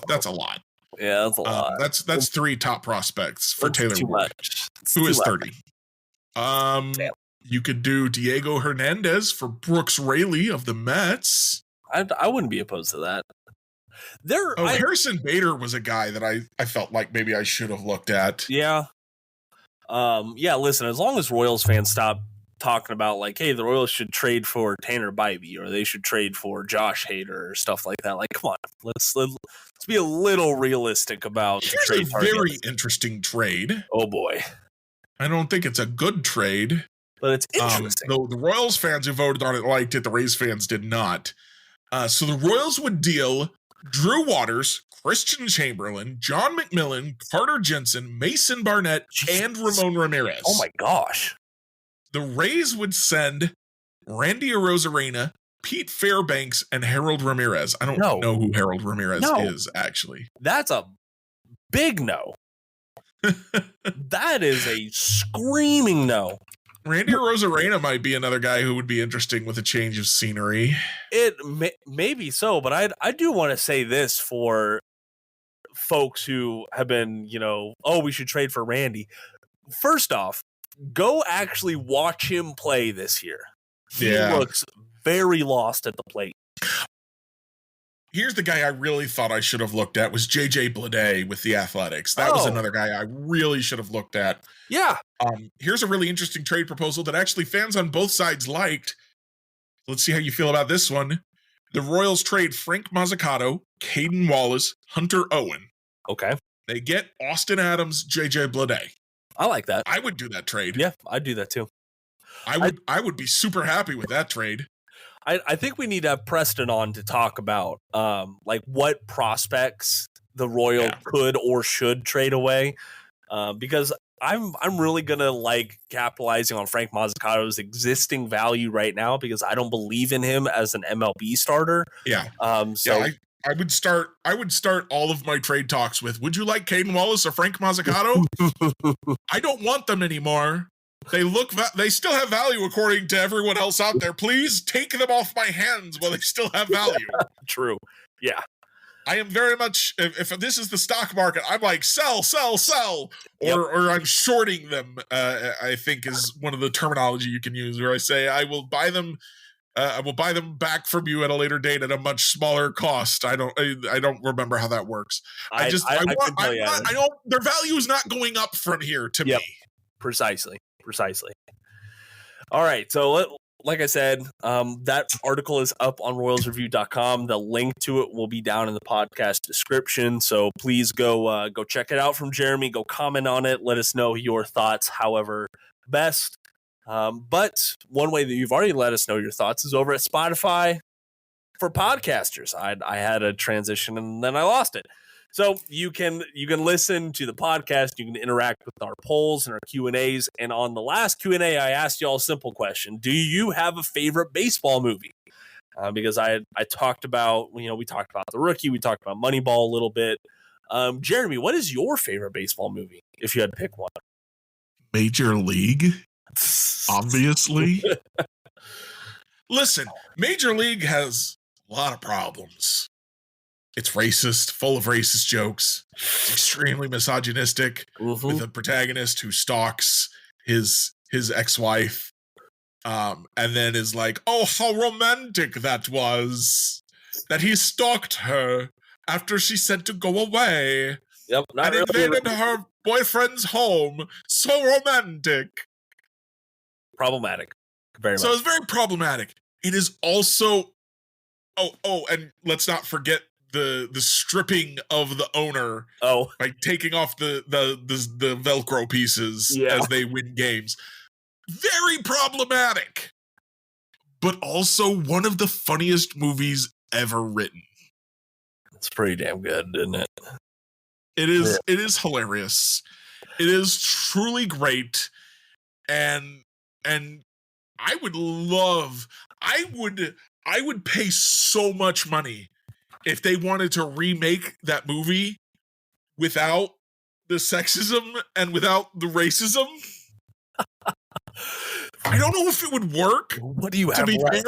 That's a lot. Yeah, that's a lot. That's 3 top prospects for Taylor Ward, who is 30. You could do Diego Hernandez for Brooks Raley of the Mets. I wouldn't be opposed to that. Harrison Bader was a guy that I felt like maybe I should have looked at. Yeah. Listen, as long as Royals fans stop talking about like, hey, the Royals should trade for Tanner Bybee or they should trade for Josh Hader or stuff like that. Like, come on, let's be a little realistic about Here's trade a targets. very interesting trade. Oh boy. I don't think it's a good trade. But it's interesting. The Royals fans who voted on it liked it. The Rays fans did not. So the Royals would deal Drew Waters, Christian Chamberlain, John McMillan, Carter Jensen, Mason Barnett, and Ramon Ramirez. Oh my gosh. The Rays would send Randy Arozarena, Pete Fairbanks, and Harold Ramirez. I don't know who Harold Ramirez is, actually. That's a big no. That is a screaming no. Randy Arozarena might be another guy who would be interesting with a change of scenery. It may be so, but I do want to say this for folks who have been, we should trade for Randy. First off, go actually watch him play this year. He looks very lost at the plate. Here's the guy I really thought I should have looked at was JJ Bleday with the Athletics. That was another guy I really should have looked at. Yeah. Here's a really interesting trade proposal that actually fans on both sides liked. Let's see how you feel about this one. The Royals trade Frank Mazzucato, Caden Wallace, Hunter Owen. Okay. They get Austin Adams, JJ Bleday. I like that. I would do that trade. Yeah, I'd do that too. I would be super happy with that trade. I think we need to have Preston on to talk about like what prospects the Royal could or should trade away, because I'm really gonna like capitalizing on Frank Mazzucato's existing value right now because I don't believe in him as an MLB starter. Yeah. I would start all of my trade talks with, would you like Caden Wallace or Frank Mazzucato? I don't want them anymore. They still have value according to everyone else out there. Please take them off my hands while they still have value. True. Yeah. I am very much, if this is the stock market, I'm like, sell, or I'm shorting them, I think is one of the terminology you can use, where I say, I will buy them back from you at a later date at a much smaller cost. I don't remember how that works. Their value is not going up from here to me. Precisely. All right. So like I said, that article is up on royalsreview.com. The link to it will be down in the podcast description. So please go check it out from Jeremy. Go comment on it. Let us know your thoughts, however best. But one way that you've already let us know your thoughts is over at Spotify for podcasters. I had a transition and then I lost it. So you can listen to the podcast. You can interact with our polls and our Q&As. And on the last Q&A, I asked you all a simple question. Do you have a favorite baseball movie? Because I talked about, we talked about The Rookie. We talked about Moneyball a little bit. Jeremy, what is your favorite baseball movie, if you had to pick one? Major League, obviously. Listen, Major League has a lot of problems. It's racist, full of racist jokes. It's extremely misogynistic, with a protagonist who stalks his ex-wife, and then is like, "Oh, how romantic that was! That he stalked her after she said to go away, and invaded her boyfriend's home. So romantic." Problematic, very much. So it's very problematic. It is also, and let's not forget the stripping of the owner by taking off the Velcro pieces as they win games. Very problematic, but also one of the funniest movies ever written. It's pretty damn good, isn't it? It is. Yeah. It is hilarious. It is truly great, and I would pay so much money if they wanted to remake that movie without the sexism and without the racism. I don't know if it would work. What do you have? To be fair,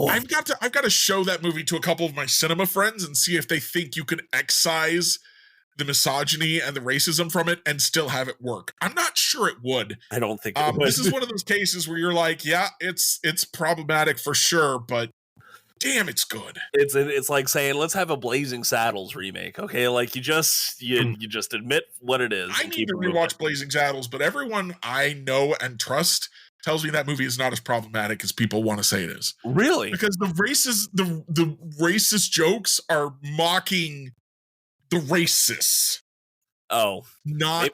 I've got to show that movie to a couple of my cinema friends and see if they think you can excise the misogyny and the racism from it and still have it work. I'm not sure it would. I don't think it would. This is one of those cases where you're like, yeah, it's problematic for sure, but damn, it's good. It's like saying, let's have a Blazing Saddles remake. Okay, like you just admit what it is. I need to rewatch Blazing Saddles, but everyone I know and trust tells me that movie is not as problematic as people want to say it is. Really? Because the racist jokes are mocking the racists. Oh, not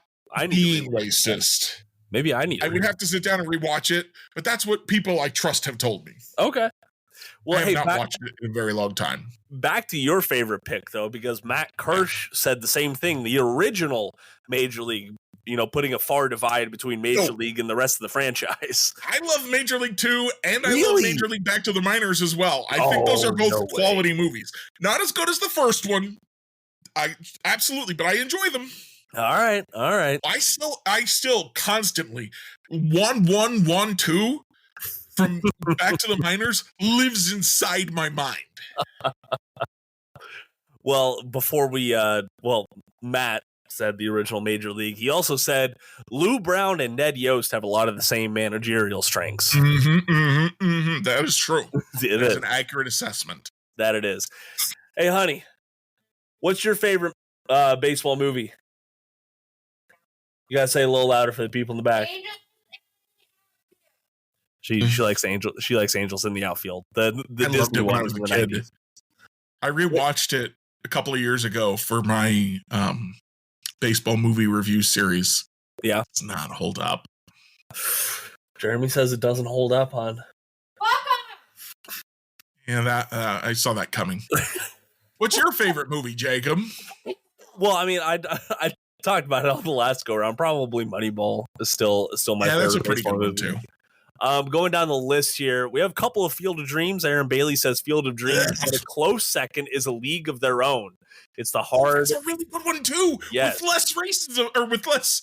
being racist. Maybe I would have to sit down and rewatch it, but that's what people I trust have told me. Okay. Well, I have not watched it in a very long time. Back to your favorite pick, though, because Matt Kirsch said the same thing. The original Major League, putting a far divide between Major League and the rest of the franchise. I love Major League 2, and I love Major League Back to the Minors as well. I think those are both quality movies. Not as good as the first one. Absolutely, but I enjoy them. All right. I still constantly 1-1-1-2 from Back to the Minors lives inside my mind. Well, before we Matt said the original Major League. He also said Lou Brown and Ned Yost have a lot of the same managerial strengths. That is true. It is an accurate assessment. That it is. Hey, honey, what's your favorite baseball movie? You gotta say a little louder for the people in the back. She likes Angels. She likes Angels in the outfield. The Disney one was in the 90s. I rewatched it a couple of years ago for my baseball movie review series. Yeah, it's not hold up. Jeremy says it doesn't hold up, hon. Yeah, that I saw that coming. What's your favorite movie, Jacob? Well, I mean, I talked about it on the last go around. Probably Moneyball is still my favorite. That's a pretty good one too. Going down the list here, we have a couple of Field of Dreams. Aaron Bailey says Field of Dreams, but a close second is A League of Their Own. It's the hard. It's a really good one too. Yes. With less racism or with less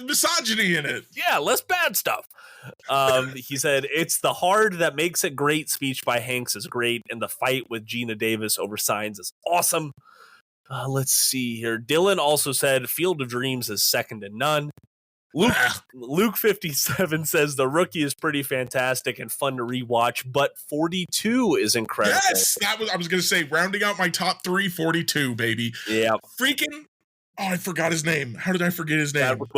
misogyny in it. Yeah, less bad stuff. He said it's the hard that makes it great. Speech by Hanks is great, and the fight with Gina Davis over Signs is awesome. Let's see here. Dylan also said Field of Dreams is second to none. Luke 57 says The Rookie is pretty fantastic and fun to rewatch, but 42 is incredible. Yes, I was going to say, rounding out my top 3, 42, baby. Yeah. Freaking, I forgot his name. How did I forget his name? Chadwick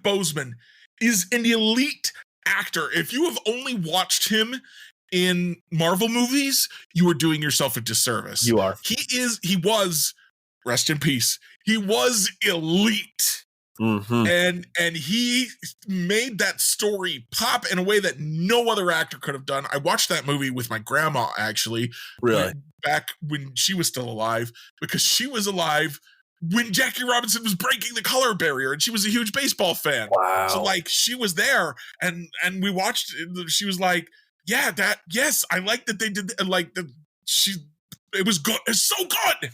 Boseman is an elite actor. If you have only watched him in Marvel movies, you are doing yourself a disservice. You are. He was, rest in peace, he was elite. Mm-hmm. And he made that story pop in a way that no other actor could have done. I watched that movie with my grandma, actually. Really? Back when she was still alive, because she was alive when Jackie Robinson was breaking the color barrier, and she was a huge baseball fan. Wow. So like she was there, and we watched it. She was like, yeah, I like that they did it was good. It's so good.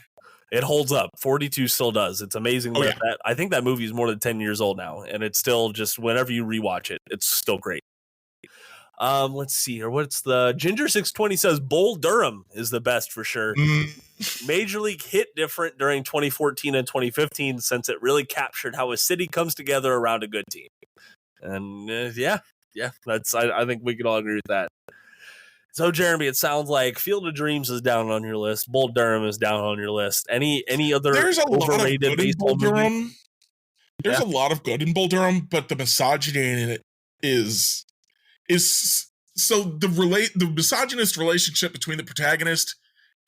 It holds up. 42 still does. It's amazing. That I think that movie is more than 10 years old now, and it's still just whenever you rewatch it, it's still great. Let's see here. What's the Ginger 620 says Bull Durham is the best for sure. Major League hit different during 2014 and 2015 since it really captured how a city comes together around a good team. And yeah, that's I think we can all agree with that. So, Jeremy, it sounds like Field of Dreams is down on your list. Bull Durham is down on your list. Any other overrated baseball movie? There's a lot of good in Bull Durham, but the misogyny in it is so the misogynist relationship between the protagonist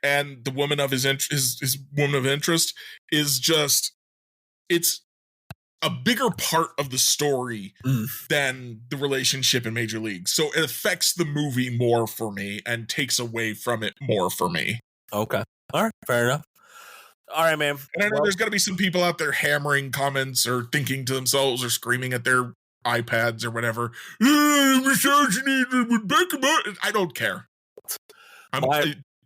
and the woman of his woman of interest is just it's a bigger part of the story than the relationship in Major League. So it affects the movie more for me and takes away from it more for me. Okay. All right. Fair enough. All right, man. And I know there's going to be some people out there hammering comments or thinking to themselves or screaming at their iPads or whatever. Misogyny would back him up. I don't care.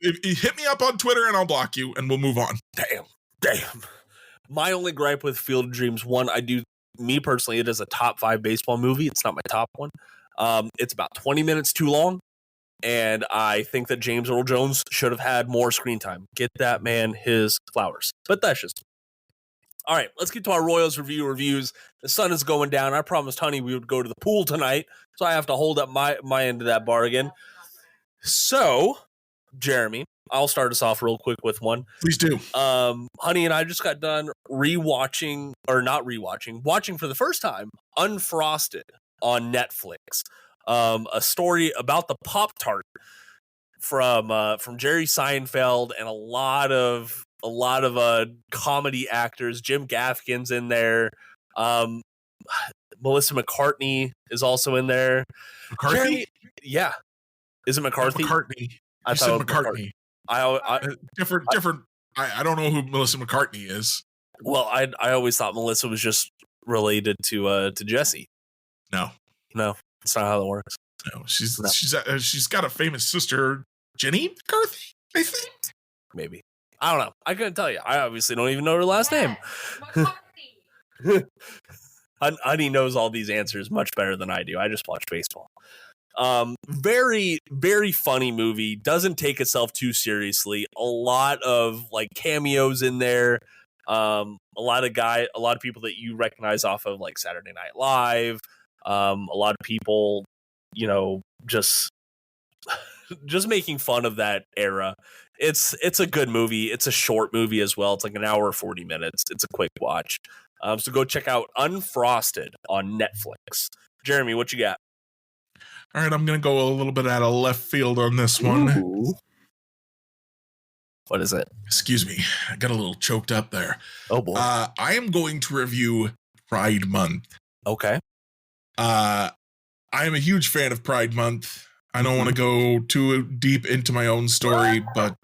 Hit me up on Twitter and I'll block you and we'll move on. Damn. My only gripe with Field of Dreams, one, me personally, it is a top 5 baseball movie. It's not my top one. It's about 20 minutes too long, and I think that James Earl Jones should have had more screen time. Get that man his flowers. But that's just... All right, let's get to our Royals reviews. The sun is going down. I promised Honey we would go to the pool tonight, so I have to hold up my end of that bargain. So, Jeremy, I'll start us off real quick with one. Please do. Honey and I just got done watching for the first time Unfrosted on Netflix. A story about the Pop-Tart from Jerry Seinfeld and a lot of comedy actors. Jim Gaffigan's in there. Melissa McCartney is also in there. McCarthy? Jeremy, yeah. Is it McCarthy? McCartney. I said thought it was McCartney. Different. I don't know who Melissa McCartney is. Well, I always thought Melissa was just related to Jesse. No, that's not how that works. No, she's got a famous sister, Jenny McCarthy, I think. Maybe. I don't know. I couldn't tell you. I obviously don't even know her last name. Honey knows all these answers much better than I do. I just watch baseball. Very, very funny movie. Doesn't take itself too seriously. A lot of like cameos in there. A lot of people that you recognize off of like Saturday Night Live. A lot of people, just making fun of that era. It's a good movie. It's a short movie as well. It's like an hour 40 minutes. It's a quick watch. So go check out Unfrosted on Netflix. Jeremy, what you got? All right, I'm going to go a little bit out of left field on this one. Ooh. What is it? Excuse me. I got a little choked up there. Oh, boy. I am going to review Pride Month. Okay. I am a huge fan of Pride Month. I don't want to go too deep into my own story, but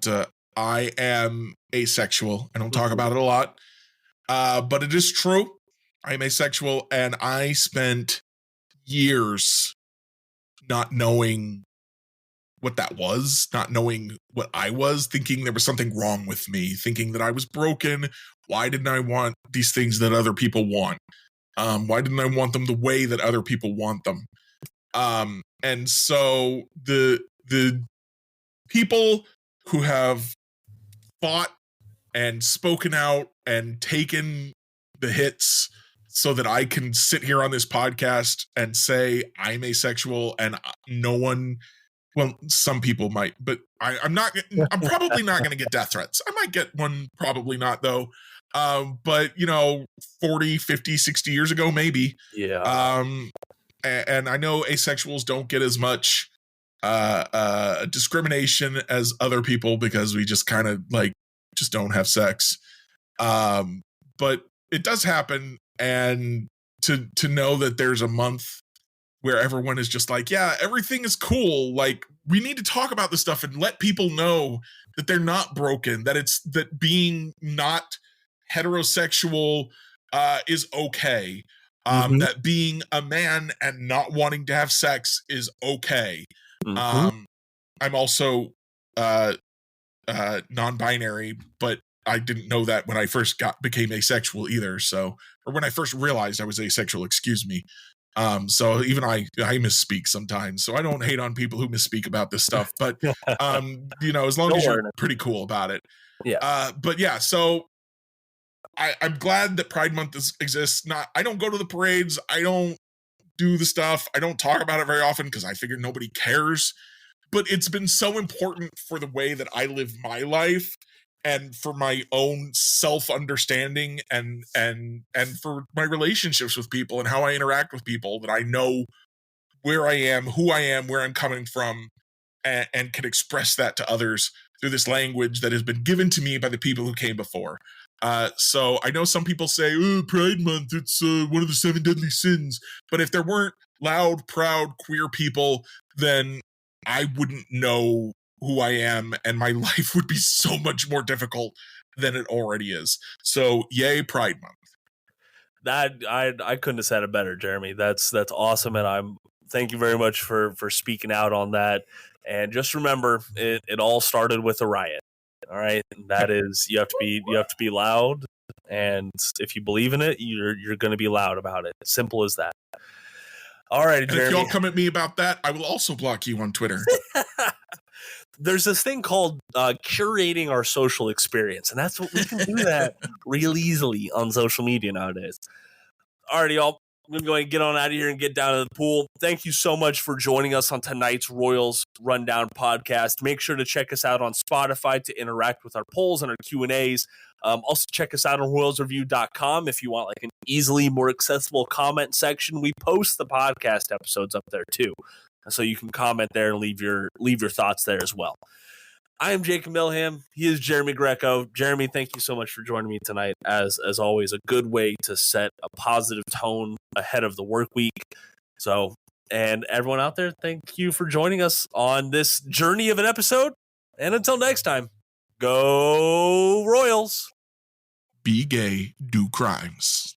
I am asexual. I don't talk about it a lot, but it is true. I am asexual, and I spent years not knowing what that was, not knowing what I was, thinking there was something wrong with me, thinking that I was broken. Why didn't I want these things that other people want? Why didn't I want them the way that other people want them? And so the people who have fought and spoken out and taken the hits so that I can sit here on this podcast and say I'm asexual and no one, well, some people might, but I'm probably not going to get death threats. I might get one, probably not though. But 40, 50, 60 years ago, maybe. Yeah. And I know asexuals don't get as much discrimination as other people because we just kind of just don't have sex. But it does happen. And to know that there's a month where everyone is just like, yeah, everything is cool. Like, we need to talk about this stuff and let people know that they're not broken, that being not heterosexual is okay. That being a man and not wanting to have sex is okay. I'm also non-binary, but I didn't know that when I first became asexual either. So, or when I first realized I was asexual, excuse me. So even I misspeak sometimes. So I don't hate on people who misspeak about this stuff, but as long as you're pretty cool about it. Yeah. But yeah, so I'm glad that Pride Month exists. I don't go to the parades. I don't do the stuff. I don't talk about it very often because I figure nobody cares. But it's been so important for the way that I live my life and for my own self-understanding and for my relationships with people and how I interact with people that I know where I am, who I am, where I'm coming from, and can express that to others through this language that has been given to me by the people who came before. So I know some people say, oh, Pride Month, it's one of the 7 deadly sins. But if there weren't loud, proud, queer people, then I wouldn't know who I am, and my life would be so much more difficult than it already is. So yay, Pride Month. That I couldn't have said it better, Jeremy. That's awesome, and thank you very much for speaking out on that. And just remember, it all started with a riot. All right, that is, you have to be loud, and if you believe in it, you're going to be loud about it. Simple as that. All right, Jeremy. And if y'all come at me about that, I will also block you on Twitter. There's this thing called curating our social experience, and that's what we can do that real easily on social media nowadays. All right, y'all. I'm going to go ahead and get on out of here and get down to the pool. Thank you so much for joining us on tonight's Royals Rundown podcast. Make sure to check us out on Spotify to interact with our polls and our Q&As. Also, check us out on royalsreview.com if you want like an easily more accessible comment section. We post the podcast episodes up there too, so you can comment there and leave your thoughts there as well. I am Jacob Milham. He is Jeremy Greco. Jeremy, thank you so much for joining me tonight. As always, a good way to set a positive tone ahead of the work week. So, and everyone out there, thank you for joining us on this journey of an episode. And until next time, go Royals. Be gay, do crimes.